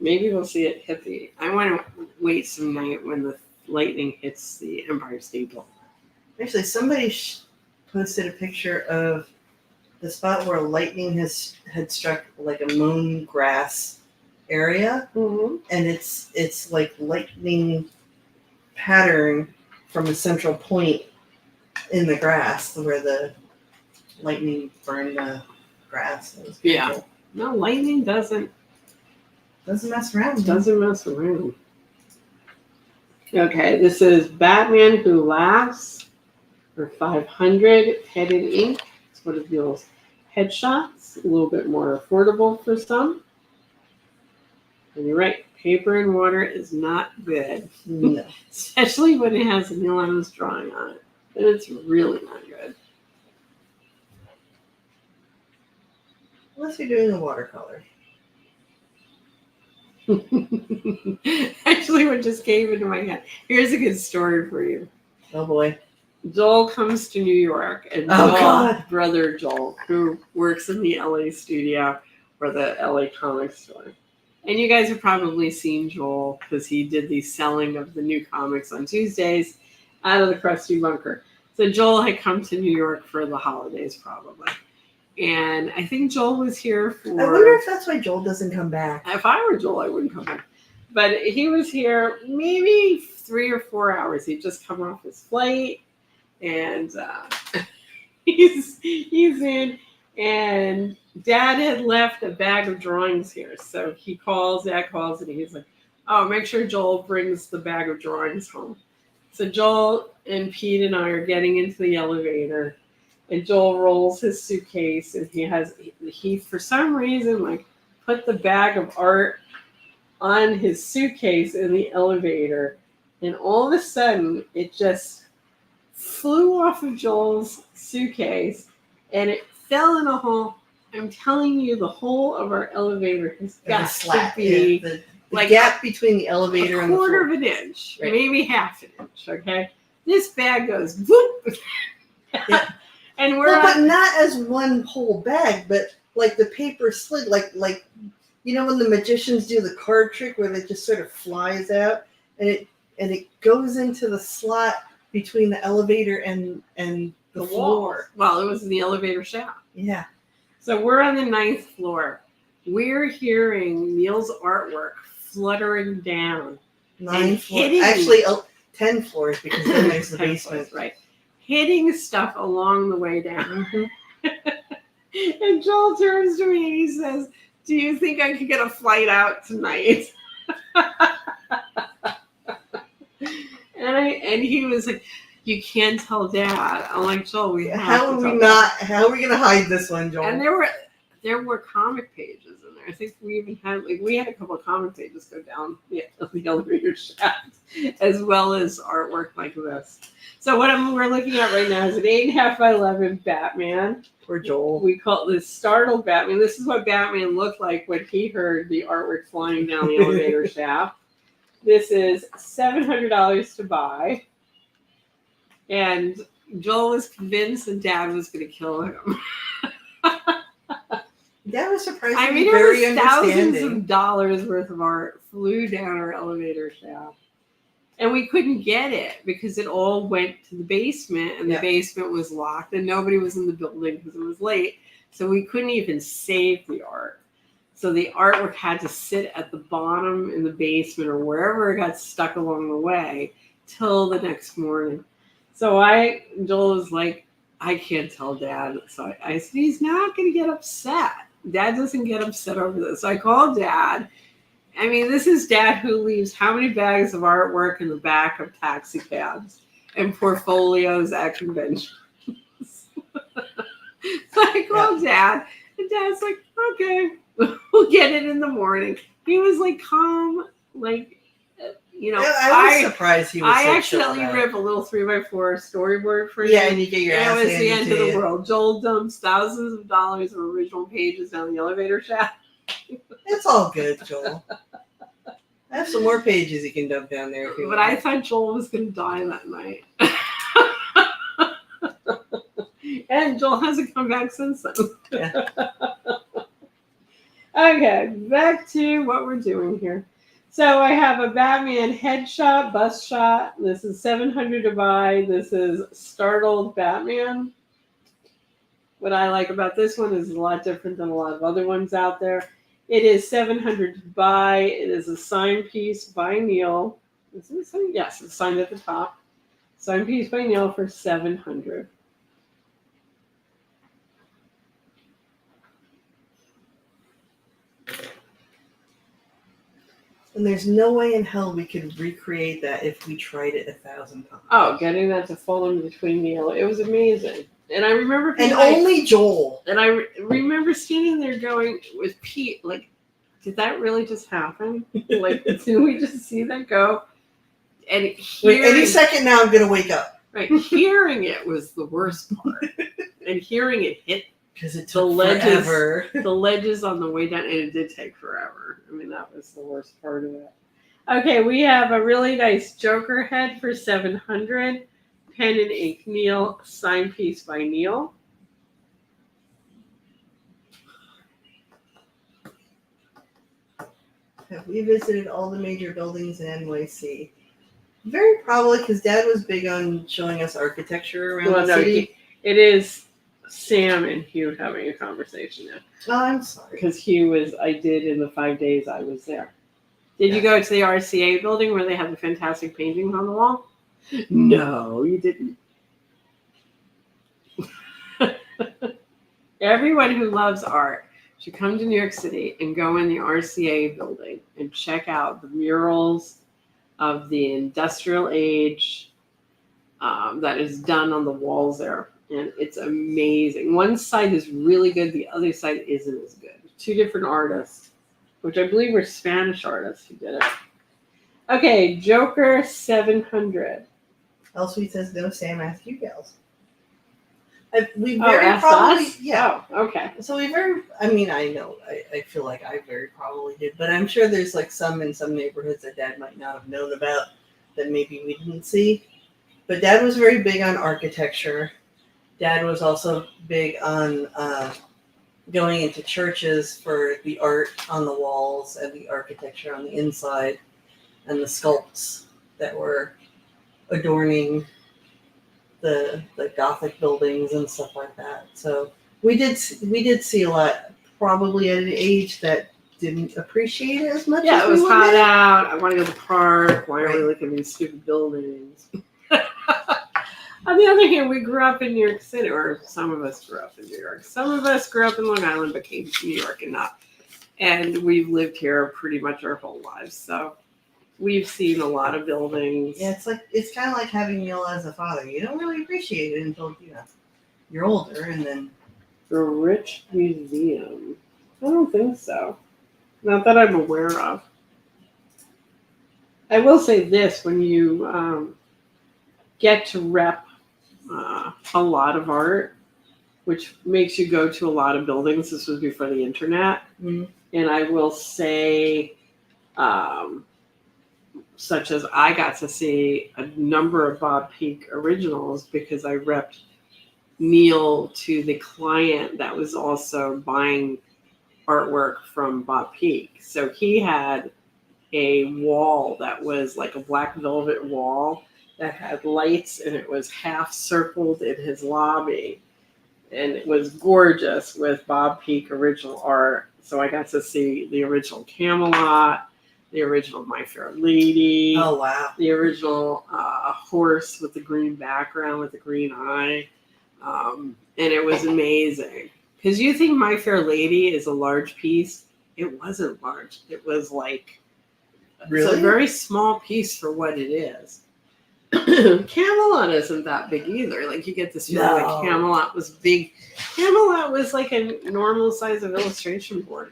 Maybe we'll see it hit the. I want to wait some night when the lightning hits the Empire State Building. Actually, somebody posted a picture of the spot where lightning had struck like a mown grass area, and it's like lightning pattern from a central point in the grass where the lightning burned the grass. Yeah. Cool. No, lightning doesn't mess around. Doesn't mess around. Okay, this is Batman Who Laughs for $500. Headed ink. It's one of those headshots. A little bit more affordable for some. And you're right. Paper and water is not good. No. Especially when it has a Neal Adams drawing on it. And it's really not good. Unless you're doing a watercolor. Actually, what just came into my head. Here's a good story for you. Oh boy. Joel comes to New York, and brother Joel, who works in the LA studio or the LA comic store. And you guys have probably seen Joel because he did the selling of the new comics on Tuesdays out of the Krusty Bunker. So Joel had come to New York for the holidays probably. And I think Joel was here for... I wonder if that's why Joel doesn't come back. If I were Joel, I wouldn't come back. But he was here maybe 3 or 4 hours. He'd just come off his flight. And he's in. And Dad had left a bag of drawings here. So Dad calls, and he's like, oh, make sure Joel brings the bag of drawings home. So Joel and Pete and I are getting into the elevator. And Joel rolls his suitcase, and he for some reason like put the bag of art on his suitcase in the elevator, and all of a sudden it just flew off of Joel's suitcase, and it fell in a hole. I'm telling you, the hole of our elevator has got to be the gap between the elevator and the floor. A quarter of an inch, right. Maybe half an inch. Okay, this bag goes whoop. Yeah. And but not as one whole bag, but like the paper slid, like you know when the magicians do the card trick where it just sort of flies out and it goes into the slot between the elevator and the floor. Well, it was in the elevator shaft. Yeah. So we're on the 9th floor. We're hearing Neal's artwork fluttering down. 9 floors. Actually, 10 floors because then there's the basement. Floors, right. Hitting stuff along the way down. And Joel turns to me and he says, do you think I could get a flight out tonight? and he was like, you can't tell Dad. I'm like, Joel, how are we going to hide this one, Joel? And there were comic pages in there. I think we even had a couple of comic pages go down the elevator shaft, as well as artwork like this. So what we're looking at right now is an 8.5 by 11 Batman. For Joel. We call this startled Batman. This is what Batman looked like when he heard the artwork flying down the elevator shaft. This is $700 to buy. And Joel was convinced that Dad was going to kill him. That was surprisingly there very was thousands of dollars worth of art flew down our elevator shaft. And we couldn't get it because it all went to the basement, and the basement was locked, and nobody was in the building because it was late. So we couldn't even save the art. So the artwork had to sit at the bottom in the basement or wherever it got stuck along the way till the next morning. So Joel was like, I can't tell Dad. So I said, he's not going to get upset. Dad doesn't get upset over this. So I called Dad. I mean, this is Dad who leaves how many bags of artwork in the back of taxi cabs and portfolios at conventions. So I called Dad, and Dad's like, okay, we'll get it in the morning. He was like calm, like, I was surprised he was I so accidentally chill ripped a little 3x4 storyboard for Yeah, him. and you get your ass It was the handed end to of the you. world. Joel dumps thousands of dollars of original pages down the elevator shaft. It's all good, Joel. I have some more pages you can dump down there if you But want. I thought Joel was going to die that night. And Joel hasn't come back since then. Yeah. Okay, back to what we're doing here. So I have a Batman headshot, bust shot. This is $700 to buy. This is Startled Batman. What I like about this one is a lot different than a lot of other ones out there. It is $700 to buy. It is a signed piece by Neal. Is it signed? Yes, it's signed at the top. Signed piece by Neal for $700. And there's no way in hell we could recreate that if we tried it 1,000 times. Oh, getting that to fall in between Neal, it was amazing. And I remember And only Joel. And I remember standing there going with Pete, like, did that really just happen? Like, did we just see that go? And Wait, any second now I'm going to wake up. Right, hearing it was the worst part. And hearing it hit because it the took ledges, forever. The ledges on the way down, and it did take forever. I mean, that was the worst part of it. Okay, we have a really nice Joker head for $700. Pen and ink Neal, signed piece by Neal. Have we visited all the major buildings in NYC? Very probably, because Dad was big on showing us architecture around the city. It is Sam and Hugh having a conversation now. Oh, I'm sorry. Because I did in the 5 days I was there. Did you go to the RCA building where they have the fantastic paintings on the wall? No, you didn't. Everyone who loves art should come to New York City and go in the RCA building and check out the murals of the industrial age that is done on the walls there. And it's amazing. One side is really good. The other side isn't as good. Two different artists, which I believe were Spanish artists who did it. Okay, Joker, $700. Elsweet says, no, Sam, ask you gals. We asked probably, us? yeah. Oh, okay. So I know, I feel like I very probably did, but I'm sure there's like some in some neighborhoods that Dad might not have known about that maybe we didn't see. But Dad was very big on architecture. Dad was also big on going into churches for the art on the walls and the architecture on the inside and the sculpts that were adorning the Gothic buildings and stuff like that. So we did see a lot, probably at an age that didn't appreciate it as much. Yeah, as it was we hot would. out. I want to go to the park. Why are we Right. looking at these stupid buildings? On the other hand, we grew up in New York City, or some of us grew up in New York. Some of us grew up in Long Island, but came to New York and we've lived here pretty much our whole lives. So we've seen a lot of buildings. Yeah, it's kind of like having Neal as a father. You don't really appreciate it until you're older, and then The Rich Museum. I don't think so. Not that I'm aware of. I will say this, when you get to rep a lot of art, which makes you go to a lot of buildings. This was before the internet. Mm-hmm. And I will say, such as I got to see a number of Bob Peak originals because I repped Neal to the client that was also buying artwork from Bob Peak. So he had a wall that was like a black velvet wall that had lights, and it was half circled in his lobby. And it was gorgeous with Bob Peak original art. So I got to see the original Camelot, the original My Fair Lady, Oh wow. the original horse with the green background with the green eye. And it was amazing. Because you think My Fair Lady is a large piece. It wasn't large. It was like, it's Really? a very small piece for what it is. Camelot isn't that big either. Like, you get this feeling that Camelot was big. Camelot was like a normal size of illustration board.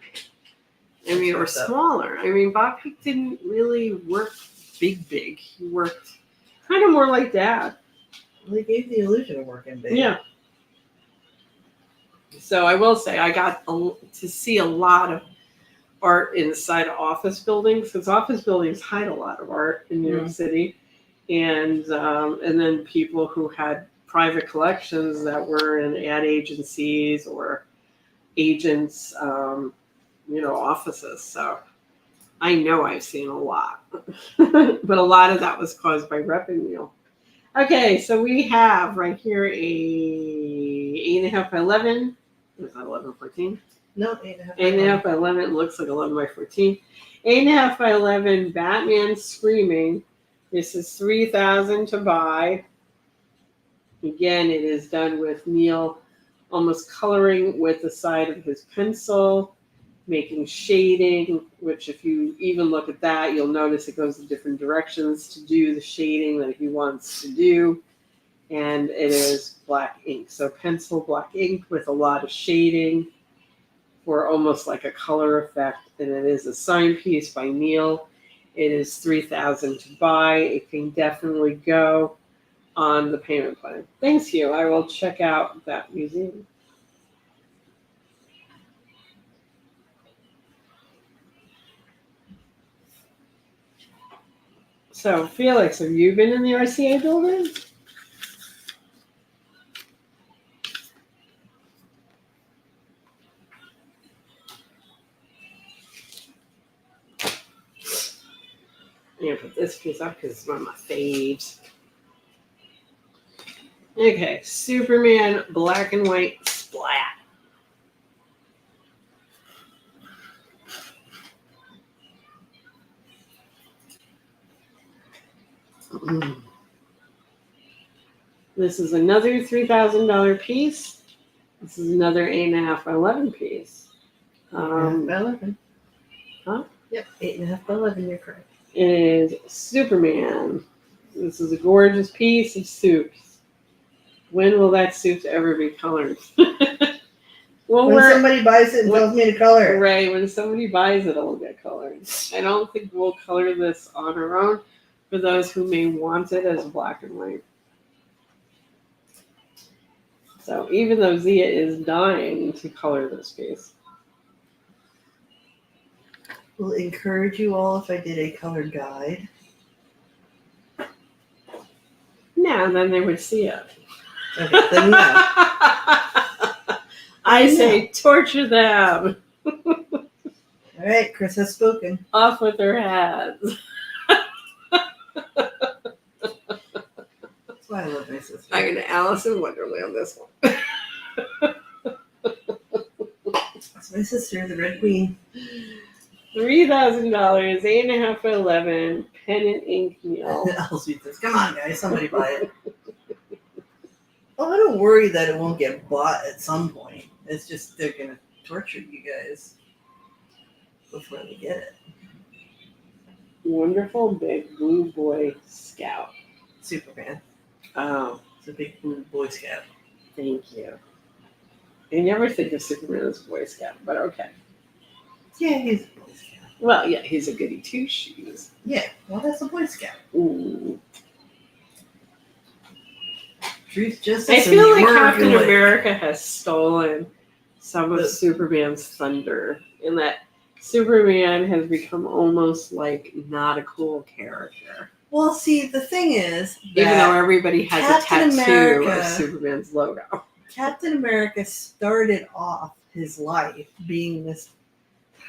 I mean, or smaller. I mean, Bob Peak didn't really work big. He worked kind of more like Dad. Well, he gave the illusion of working big. Yeah. So I will say I got to see a lot of art inside office buildings, because office buildings hide a lot of art in New York City. And then people who had private collections that were in ad agencies or agents, offices. So I know I've seen a lot, but a lot of that was caused by repping Neal. Okay, so we have right here a 8.5 by 11. Is that 11/14? No, 8.5. 8.5 by 11. It looks like 11/14. 8.5 by 11. Batman screaming. This is $3,000 to buy. Again, it is done with Neal almost coloring with the side of his pencil, making shading, which if you even look at that, you'll notice it goes in different directions to do the shading that he wants to do. And it is black ink. So pencil, black ink with a lot of shading for almost like a color effect. And it is a sign piece by Neal. It is $3,000 to buy. It can definitely go on the payment plan. Thanks, you. I will check out that museum. So, Felix, have you been in the RCA building? I'm going to put this piece up because it's one of my faves. Okay, Superman black and white splat. This is another $3,000 piece. This is another 8.5 by 11 piece. 8.5 by 11. Huh? Yep, 8.5 by 11. You're correct. It is Superman. This is a gorgeous piece of soups. When will that soup ever be colored? Well, when somebody buys it and tells me to color it. Right, when somebody buys it, it'll get colored. I don't think we'll color this on our own for those who may want it as black and white. So even though Zia is dying to color this piece. Will encourage you all if I did a color guide. No, then they would see it. Okay, then no. I say torture them. All right, Chris has spoken. Off with their heads. That's why I love my sister. I'm gonna Alice in Wonderland this one. That's my sister, the Red Queen. $3,000, 8.5 by 11, pen and ink Neal. I'll sweet this. Come on, guys, somebody buy it. Oh, I don't worry that it won't get bought at some point. It's just they're gonna torture you guys before they get it. Wonderful big blue boy scout. Superman. Oh, It's a big blue Boy Scout. thank you. I never think of Superman as a Boy Scout, but okay. Yeah, he's a Boy Scout. Well, yeah, he's a goody two shoes. Yeah, well, that's a Boy Scout. Ooh. Truth, justice, I feel and like the Captain American way. America has stolen some of Superman's thunder, in that Superman has become almost like not a cool character. Well, see, the thing is, Even though everybody has Captain a tattoo America- of Superman's logo. Captain America started off his life being this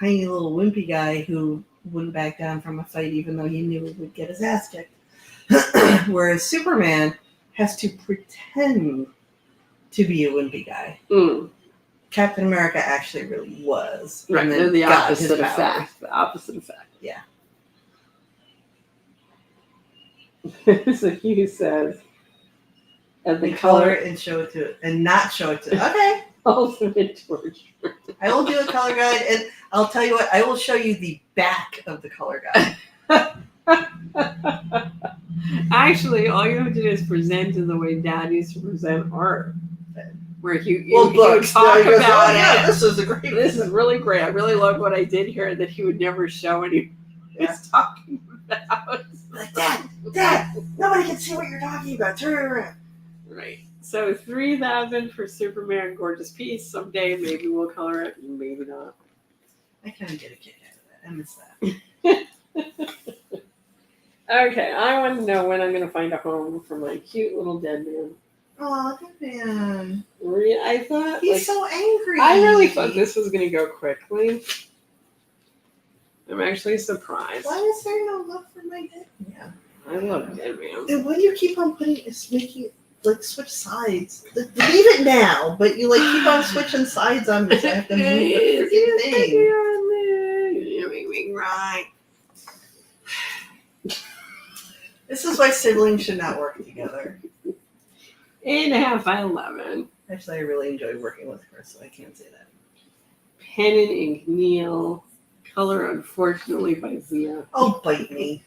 tiny little wimpy guy who wouldn't back down from a fight even though he knew he would get his ass kicked. Whereas Superman has to pretend to be a wimpy guy. Mm. Captain America actually really was. Right, And they're then the got his opposite powers. effect. The opposite effect. Yeah. So Hugh says, and the And color color it and show it to it. And not show it to it. Okay. ultimate torture. I will do a color guide, and I'll tell you what, I will show you the back of the color guide. Actually, all you have to do is present in the way Dad used to present art, where he would books. talk He goes, about oh, yeah, it. this is a great. This is really great. I really love what I did here that he would never show any. Yeah. He's talking about. Like, Dad, nobody can see what you're talking about. Turn it around. Right. So 3,000 for Superman, gorgeous piece. Someday maybe we'll color it, maybe not. I kind of get a kick out of that. I miss that. Okay, I want to know when I'm going to find a home for my cute little dead man. Oh, good man. I thought He's so angry. I really thought this was going to go quickly. I'm actually surprised. Why is there no love for my dead man? I love dead man. And why do you keep on making it like switch sides? Leave it now, but you like keep on switching sides on me, so I have to move the freaking thing. You make me cry. This is why siblings should not work together. 8.5 by 11. Actually, I really enjoy working with her, so I can't say that. Pen and ink, Neal. Color, unfortunately, by Zia. Oh, bite me.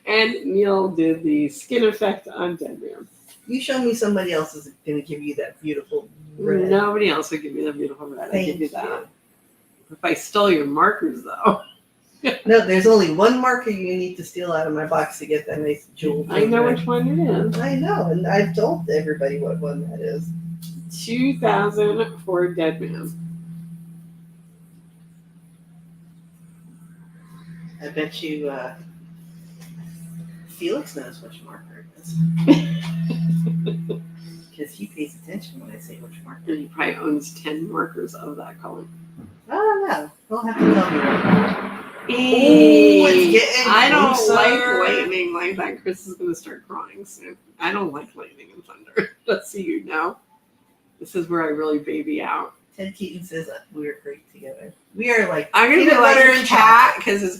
And Neal did the skin effect on Dead Man. You show me somebody else is going to give you that beautiful red. Nobody else would give me that beautiful red. I give you that. You. If I stole your markers, though. No, there's only one marker you need to steal out of my box to get that nice jewel. I know which one it is. I know, and I've told everybody what one that is. 2,000 for Dead Man. I bet you Felix knows which marker it is. Because he pays attention when I say which marker. He probably owns 10 markers of that color. I don't know. We'll have to tell me right. It's getting I don't closer. like lightning like that. Chris is going to start crying soon. I don't like lightning and thunder. Let's see you now. This is where I really baby out. Ted Keaton says that we're great together. We are like I'm gonna be peanut like butter a and cat chocolate. because it's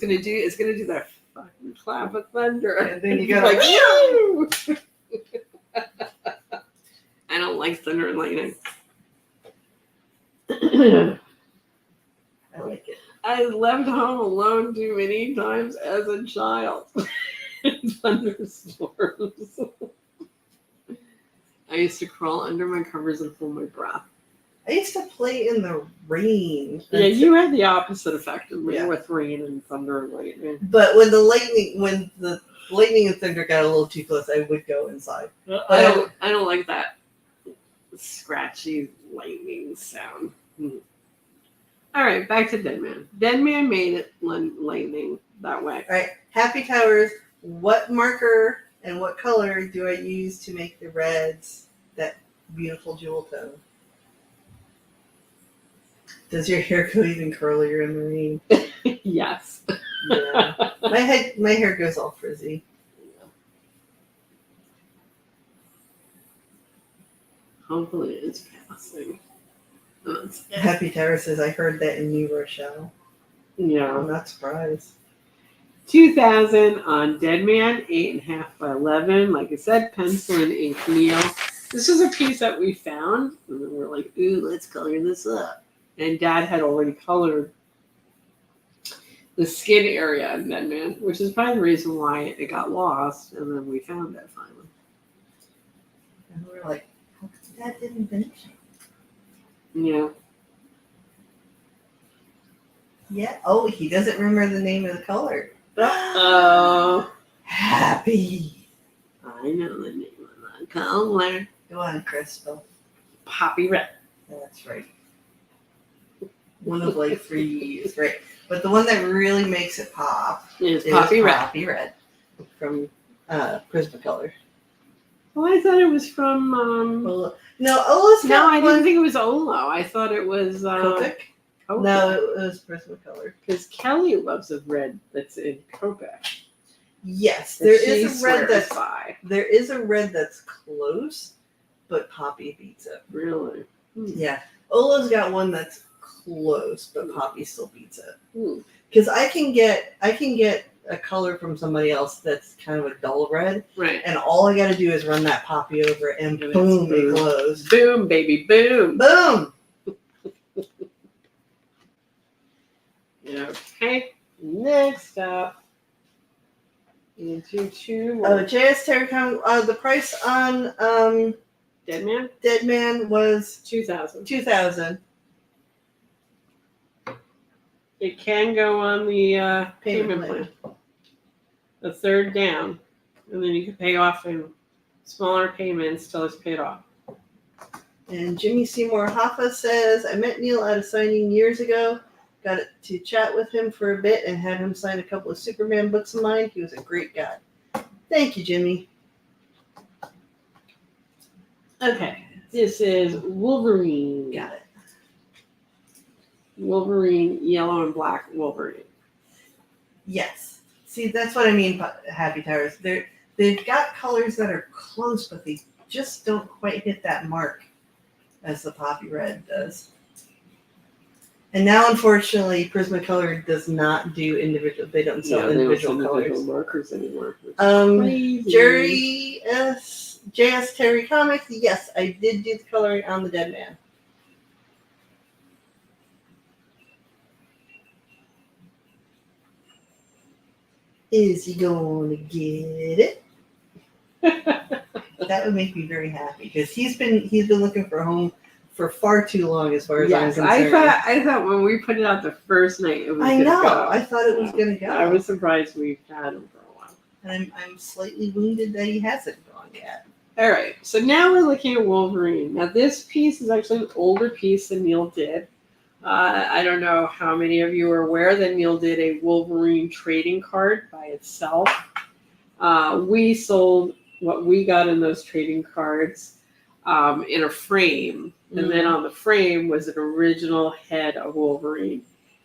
gonna do that fucking clap of thunder. And then you You're go like, like, "Ew!" I don't like thunder and lightning. I like it. I left home alone too many times as a child. Thunderstorms. I used to crawl under my covers and hold my breath. I used to play in the rain. Yeah, you had the opposite effect of me Yeah. with rain and thunder and lightning. But when the lightning and thunder got a little too close, I would go inside. I don't like that scratchy lightning sound. All right, back to Dead Man. Dead Man made it lightning that way. All right, Happy Towers. What marker and what color do I use to make the reds that beautiful jewel tone? Does your hair go even curlier in the rain? Yes. Yeah. My hair goes all frizzy. Hopefully it's passing. Happy Tower says, I heard that in New Rochelle. Yeah. I'm not surprised. 2,000 on Dead Man, 8.5 by 11. Like I said, pencil and ink Neal. This is a piece that we found, and then we're like, ooh, let's color this up. And Dad had already colored the skin area in Dead Man, which is probably the reason why it got lost, and then we found it finally. And we're like, how come Dad didn't finish it? Yeah. Yeah. Oh, he doesn't remember the name of the color. Oh. Happy. I know the name of the color. Go on, Crystal. Poppy red. That's right. One of like 3 U's, right? But the one that really makes it pop It's is Poppy red. Poppy Red from Prismacolor. Oh, I thought it was from. No, Ola's got No, I one. didn't think it was Olo. I thought it was. Copic? No, it was Prismacolor. Because Kelly loves a red that's in Copic. Yes, that there she is a red swears that's by. there is a red that's close, but Poppy beats it. Really. Yeah. Ola's got one that's close, but Poppy still beats it. Hmm. Because I can get a color from somebody else that's kind of a dull red, Right. and all I got to do is run that Poppy over it, and And boom, it's it glows. Boom, baby, boom. Boom. Okay. Next up, into two Oh, more. JS Terracom. The price on Dead Man, Dead Man was 2,000. $2,000. It can go on the Payment payment plan. The third down, and then you can pay off in smaller payments till it's paid off. And Jimmy Seymour Hoffa says, I met Neal at a signing years ago. Got to chat with him for a bit and had him sign a couple of Superman books of mine. He was a great guy. Thank you, Jimmy. Okay, this is Wolverine. Got it. Wolverine, yellow and black Wolverine. Yes. See, that's what I mean by Happy Towers. They've got colors that are close, but they just don't quite hit that mark as the Poppy Red does. And now, unfortunately, Prismacolor does not do individual. They don't sell individual colors. Markers anymore. Jerry JS Terry Comics. Yes, I did do the coloring on the Dead Man. Is he going to get it? That would make me very happy because he's been looking for a home for far too long, as far as I'm concerned. I thought when we put it out the first night, it was. I know. Go. I thought it was going to go. I was surprised we've had him for a while. And I'm slightly wounded that he hasn't gone yet. All right, so now we're looking at Wolverine. Now this piece is actually an older piece than Neal did. I don't know how many of you are aware that Neal did a Wolverine trading card by itself. We sold what we got in those trading cards in a frame. And then on the frame was an original head of Wolverine.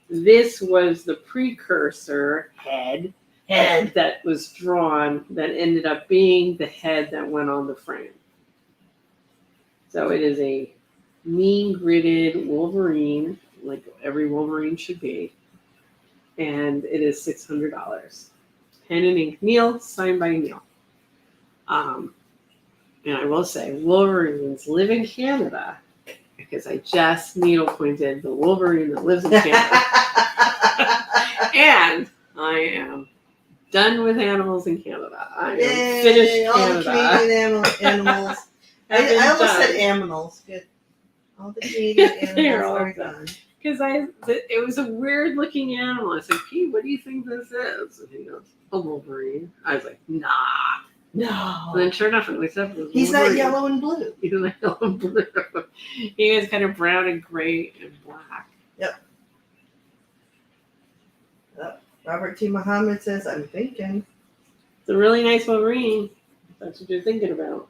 This was the precursor head that was drawn that ended up being the head that went on the frame. So it is a mean gridded Wolverine, like every Wolverine should be. And it is $600. Pen and ink Neal, signed by Neal. And I will say, Wolverines live in Canada because I just needle pointed the Wolverine that lives in Canada. And I am done with animals in Canada. I am finished all Canada. The Canadian animals. I almost said aminals. Good. All the Canadian animals are gone. Because it was a weird looking animal. I said, Pete, what do you think this is? And he goes, a Wolverine. I was like, nah. No. And then sure enough, it was He's not yellow and blue. He's not yellow and blue. He was kind of brown and gray and black. Yep. Robert T. Muhammad says, I'm thinking. It's a really nice Wolverine. That's what you're thinking about.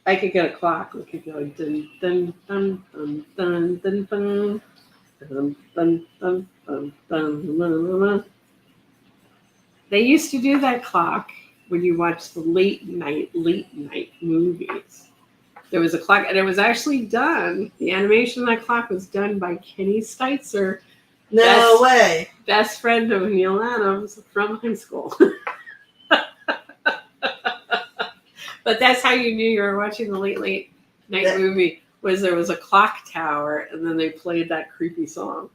I could get a clock. We could go dun dun dun dun dun dun dun dun dun dun dun dun. They used to do that clock when you watch the late night movies. There was a clock, and it was actually done. The animation of that clock was done by Kenny Steitzer. No way. Best friend of Neal Adams from high school. But that's how you knew you were watching the late night movie, was there was a clock tower, and then they played that creepy song.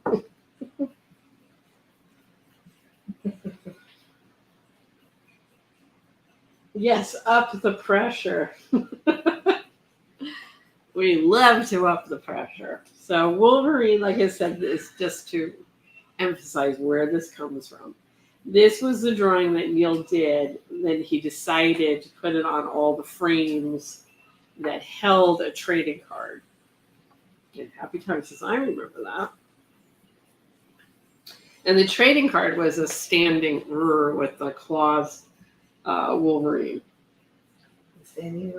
Yes, up the pressure. We love to up the pressure. So Wolverine, like I said, is just to emphasize where this comes from. This was the drawing that Neal did. Then he decided to put it on all the frames that held a trading card. And Happy Time says, I remember that. And the trading card was a standing with the claws Wolverine. Standing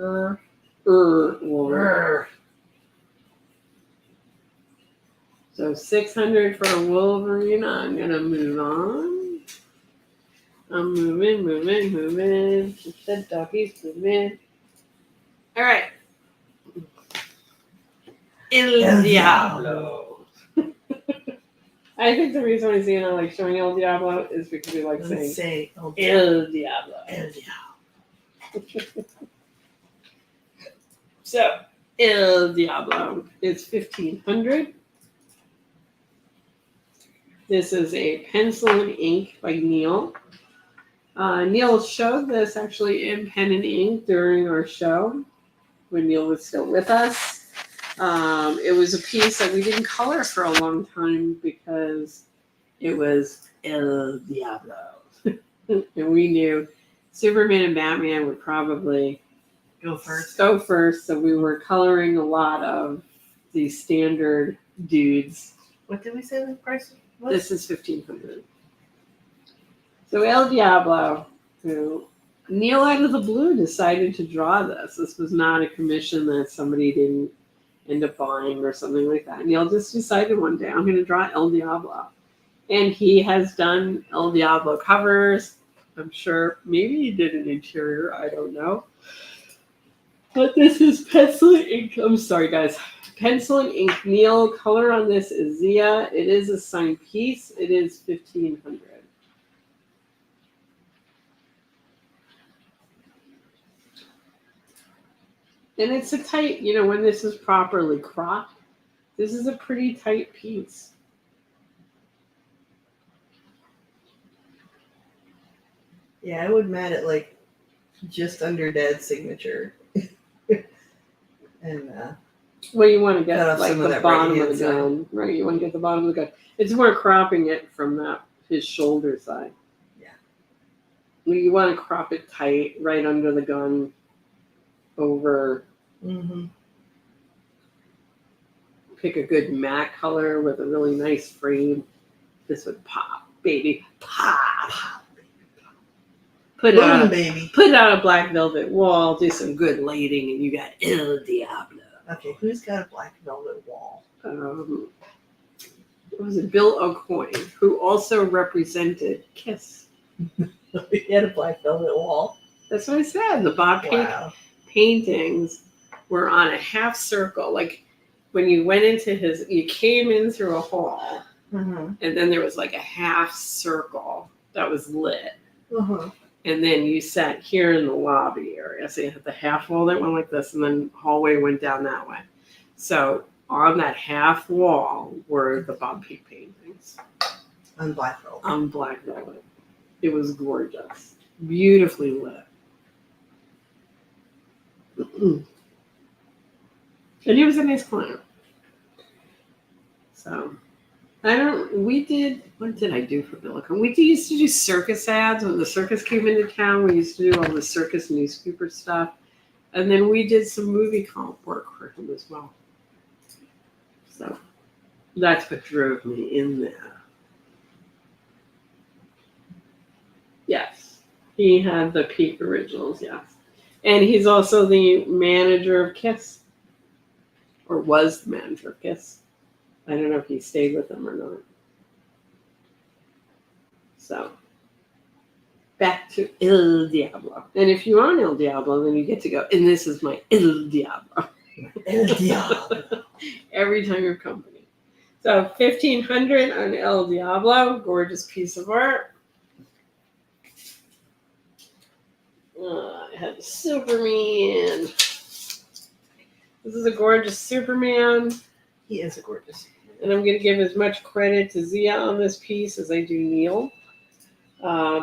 Wolverine. So 600 for a Wolverine. I'm gonna move on. I'm moving. The doggy's moving. All right. El Diablo. I think the reason why Zena like showing El Diablo is because we like saying Say El Diablo. El Diablo. So El Diablo is 1500. This is a pencil and ink by Neal. Neal showed this actually in pen and ink during our show when Neal was still with us. It was a piece that we didn't color for a long time because it was El Diablo. And we knew Superman and Batman would probably Go first. So we were coloring a lot of the standard dudes. What did we say the price was? This is 1500. So El Diablo, who Neal out of the blue decided to draw this. This was not a commission that somebody didn't end up buying or something like that. Neal just decided one day, I'm going to draw El Diablo. And he has done El Diablo covers. I'm sure maybe he did an interior, I don't know. But this is pencil and ink. I'm sorry, guys. Pencil and ink. Neal, color on this is Zia. It is a signed piece. It is 1500. And it's a tight, when this is properly cropped, this is a pretty tight piece. Yeah, I would mat it like just under Dad's signature. And well, you want to get cut off like some of the that bottom right-hand of the gun, right? You want to get the bottom of the gun. It's more cropping it from his shoulder side. Yeah. You want to crop it tight, right under the gun, over. Mm-hmm. Pick a good matte color with a really nice frame. This would pop, baby, pop. Put it on a black velvet wall. Do some good lighting, and you got El Diablo. Okay, who's got a black velvet wall? It was Bill O'Coin, who also represented Kiss. He had a black velvet wall. That's what I said. The Bob Pink paintings were on a half circle. Like when you went into you came in through a hall, and then there was like a half circle that was lit. And then you sat here in the lobby area. So you had the half wall that went like this, and then hallway went down that way. So on that half wall were the Bob Pink paintings. On black velvet. On black velvet. It was gorgeous. Beautifully lit. And he was a nice client. So what did I do for Bill O'Coin? We used to do circus ads when the circus came into town. We used to do all the circus newspaper stuff. And then we did some movie comp work for him as well. So that's what drove me in there. Yes. He had the Peak Originals, yes. And he's also the manager of Kiss. Or was the manager of Kiss. I don't know if he stayed with them or not. So, back to El Diablo. And if you own El Diablo, then you get to go, and this is my El Diablo. El Diablo. Every time you're company. So, 1500 on El Diablo. Gorgeous piece of art. I have Superman. This is a gorgeous Superman. He is a gorgeous. And I'm going to give as much credit to Zia on this piece as I do Neal.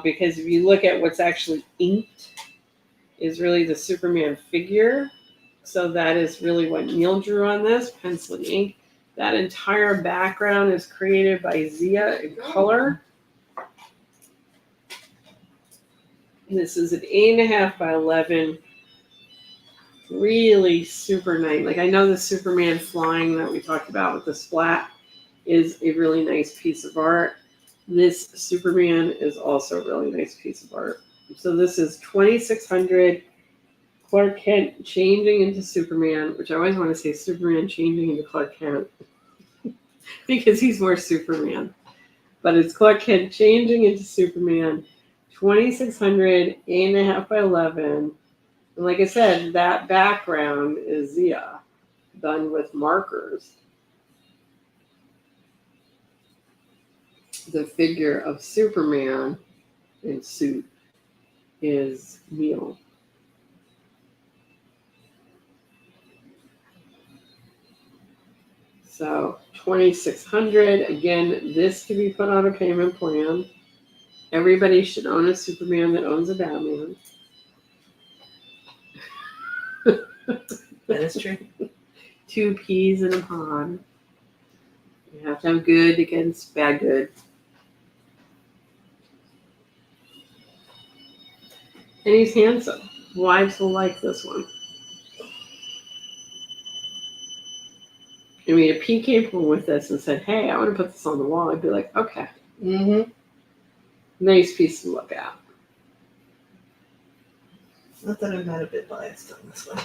Because if you look at what's actually inked, is really the Superman figure. So that is really what Neal drew on this, pencil and ink. That entire background is created by Zia in color. This is an 8.5 by 11. Really super nice. Like I know the Superman flying that we talked about with the splat is a really nice piece of art. This Superman is also a really nice piece of art. So this is 2600 Clark Kent changing into Superman, which I always want to say Superman changing into Clark Kent because he's more Superman. But it's Clark Kent changing into Superman, 2600, 8.5 by 11. And like I said, that background is Zia. done with markers. The figure of Superman in suit is Neal. So 2,600. Again, this can be put on a payment plan. Everybody should own a Superman that owns a Batman. That is true. 2 peas in a pod. You have to have good against bad good. And he's handsome. Wives will like this one. I mean, if he came home with this and said, hey, I want to put this on the wall, I'd be like, okay. Mm-hmm. Nice piece to look at. Not that I'm not a bit biased on this one.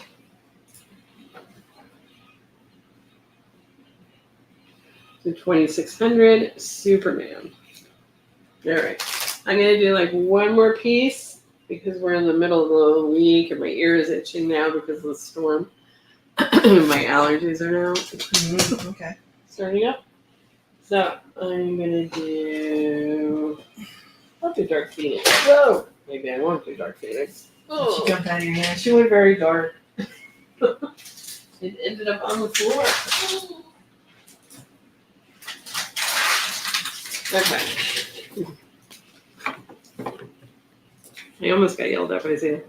So 2,600, Superman. All right. I'm going to do like one more piece because we're in the middle of the week and my ear is itching now because of the storm. My allergies are now Okay. starting up. So I'm going to do... I'll do Dark Phoenix. Whoa! Maybe I won't do Dark Phoenix. She jumped out of your hand. She went very dark. It ended up on the floor. Okay. I almost got yelled at by Zia.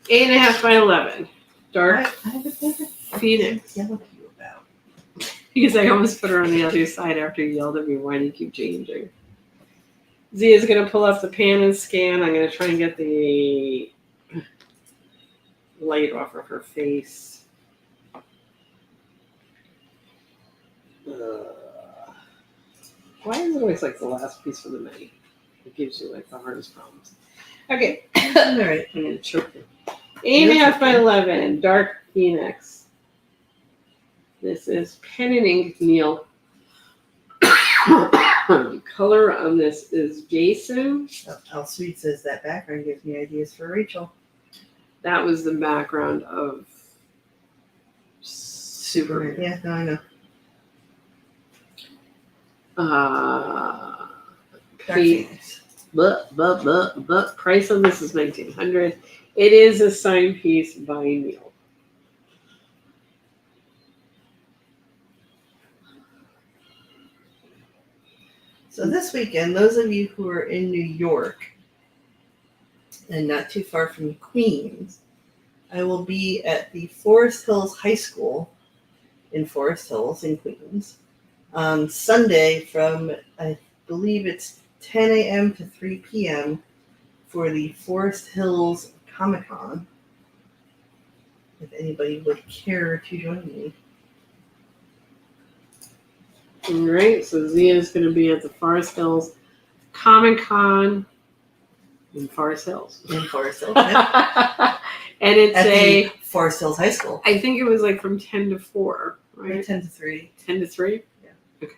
8.5 by 11. Dark I have a favorite Phoenix. yell at you about. Because I almost put her on the other side after you yelled at me. Why do you keep changing? Zia's going to pull up the pan and scan. I'm going to try and get the light off of her face. Why is it always like the last piece for the many? It gives you like the hardest problems. Okay. All right. I'm going to choke it. 8.5 by 11. Dark Phoenix. This is pen and ink Neal. Color on this is Jason. Al Sweet says that background gives me ideas for Rachel. That was the background of Superman. Yeah, no, I know. Dark Phoenix. But price on this is $1,900. It is a signed piece by Neal. So this weekend, those of you who are in New York and not too far from Queens, I will be at the Forest Hills High School in Forest Hills in Queens on Sunday from, I believe it's 10 a.m. to 3 p.m. for the Forest Hills Comic-Con. If anybody would care to join me. All right, so Zia is going to be at the Forest Hills Comic-Con in Forest Hills. In Forest Hills, yeah. And it's At the the Forest Hills High School. I think it was like from 10 to 4, right? 10 to 3. 10 to 3? Yeah. Okay.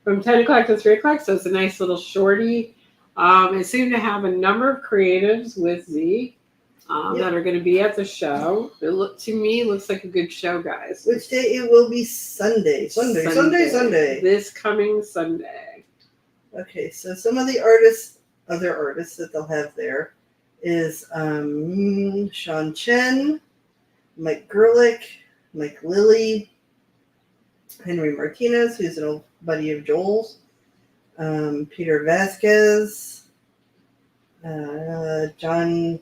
From 10 o'clock to 3 o'clock, so it's a nice little shorty. It seemed to have a number of creatives with Z that are going to be at the show. To me, looks like a good show, guys. Which day? It will be Sunday. Sunday. This coming Sunday. Okay, so some of the other artists that they'll have there is Sean Chen, Mike Gerlich, Mike Lilly, Henry Martinez, who's an old buddy of Joel's, Peter Vasquez, John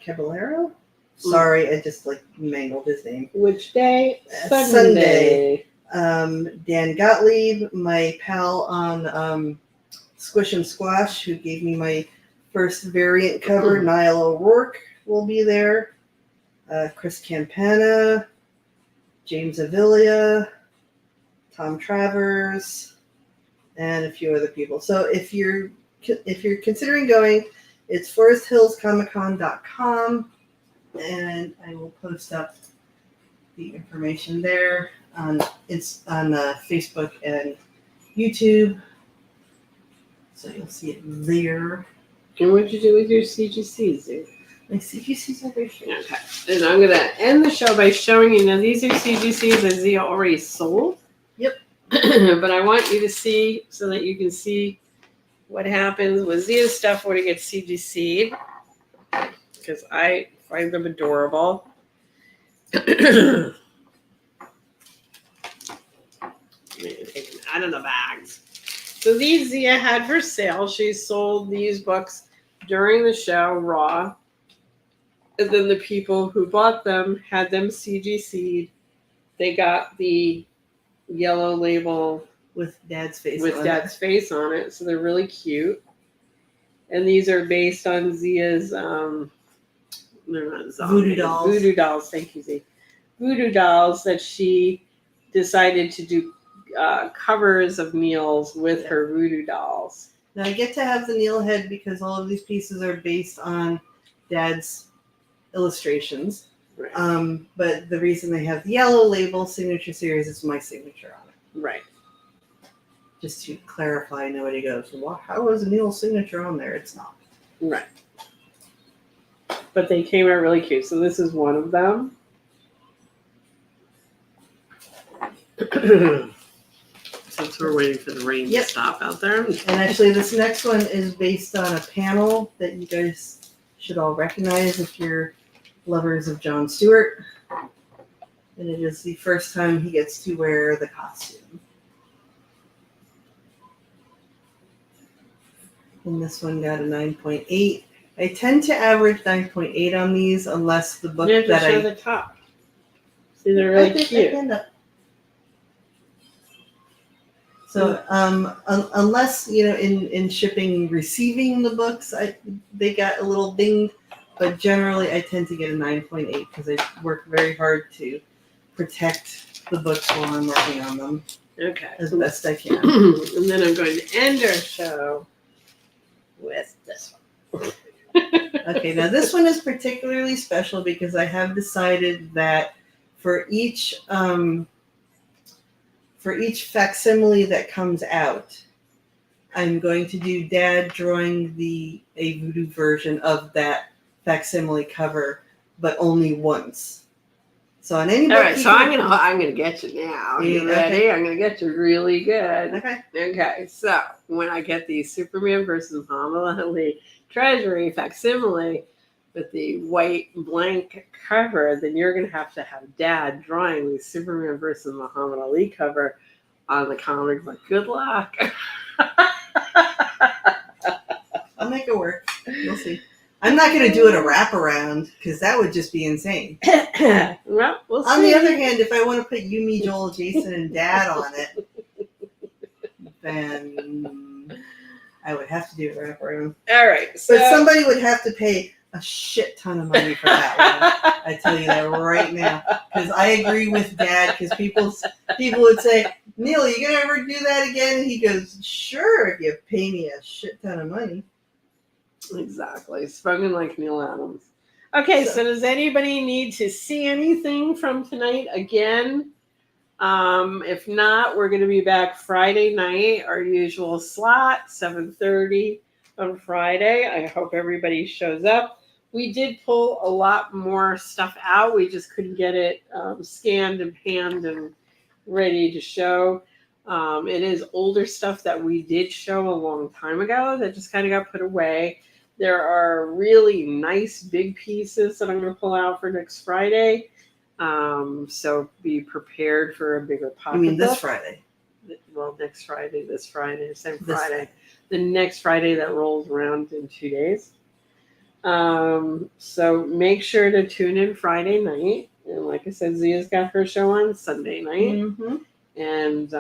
Caballero. Sorry, I just mangled his name. Which day? Sunday. Dan Gottlieb, my pal on Squish and Squash, who gave me my first variant cover, Niall O'Rourke, will be there. Chris Campana, James Avilia, Tom Travers, and a few other people. So if you're considering going, it's foresthillscomiccon.com, and I will post up the information there. It's on Facebook and YouTube, so you'll see it there. And what did you do with your CGCs, dude? My CGCs are very short. Okay. And I'm going to end the show by showing you. Now, these are CGCs that Zia already sold. Yep. But I want you to see so that you can see what happens with Zia's stuff when it gets CGC'd. Because I find them adorable. Take them out of the bags. So these Zia had for sale. She sold these books during the show raw. And then the people who bought them had them CGC'd. They got the yellow label With Dad's face with on Dad's face on it. So they're really cute. And these are based on Zia's they're not Voodoo dolls. Voodoo dolls, thank you, Z. Voodoo dolls that she decided to do covers of Neal's with her voodoo dolls. Now I get to have the Neal head because all of these pieces are based on Dad's illustrations. Right. But the reason they have the yellow label signature series is my signature on it. Right. Just to clarify, nobody goes, well, how is Neal's signature on there? It's not. Right. But they came out really cute. So this is one of them. Since we're waiting for the rain to stop out there. And actually, this next one is based on a panel that you guys should all recognize if you're lovers of Jon Stewart. And it is the first time he gets to wear the costume. And this one got a 9.8. I tend to average 9.8 on these unless the book You have to that show I... the top. See, they're really cute. So unless, in shipping, receiving the books, they got a little dinged. But generally, I tend to get a 9.8 because I work very hard to protect the books while I'm working on them. Okay. As best I can. And then I'm going to end our show with this one. Okay, now this one is particularly special because I have decided that for each facsimile that comes out, I'm going to do Dad drawing a voodoo version of that facsimile cover, but only once. So on any book. All right, so I'm gonna get you now. You ready? Okay. I'm gonna get you really good. Okay. Okay. So when I get the Superman versus Muhammad Ali Treasury facsimile with the white blank cover, then you're gonna have Dad drawing the Superman versus Muhammad Ali cover on the comic book. Good luck. I'll make it work. We'll see. I'm not going to do it a wraparound because that would just be insane. Well, we'll see. On the other hand, if I want to put Yumi, Joel, Jason, and Dad on it, then I would have to do a wraparound. All right. So But somebody would have to pay a shit ton of money for that one. I tell you that right now. Because I agree with Dad. Because people would say, Neal, you going to ever do that again? And he goes, sure, if you pay me a shit ton of money. Exactly. Spoken like Neal Adams. Okay, so does anybody need to see anything from tonight again? If not, we're going to be back Friday night, our usual slot, 7:30 on Friday. I hope everybody shows up. We did pull a lot more stuff out. We just couldn't get it scanned and panned and ready to show. It is older stuff that we did show a long time ago that just kind of got put away. There are really nice big pieces that I'm going to pull out for next Friday. So be prepared for a bigger pocket. You mean this Friday? Well, next Friday, this Friday, same Friday. The next Friday that rolls around in 2 days. So make sure to tune in Friday night. And like I said, Zia's got her show on Sunday night. Mm-hmm. And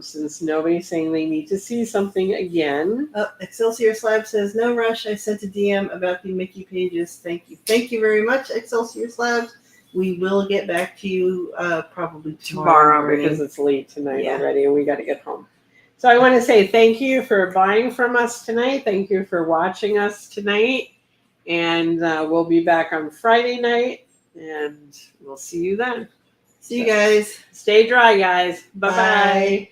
since nobody's saying they need to see something again. Oh, Excelsior Slab says, no rush. I sent a DM about the Mickey pages. Thank you. Thank you very much, Excelsior Slabs. We will get back to you probably tomorrow because it's late tonight already and we got to get home. So I want to say thank you for buying from us tonight. Thank you for watching us tonight. And we'll be back on Friday night and we'll see you then. See you guys. Stay dry, guys. Bye-bye. Bye.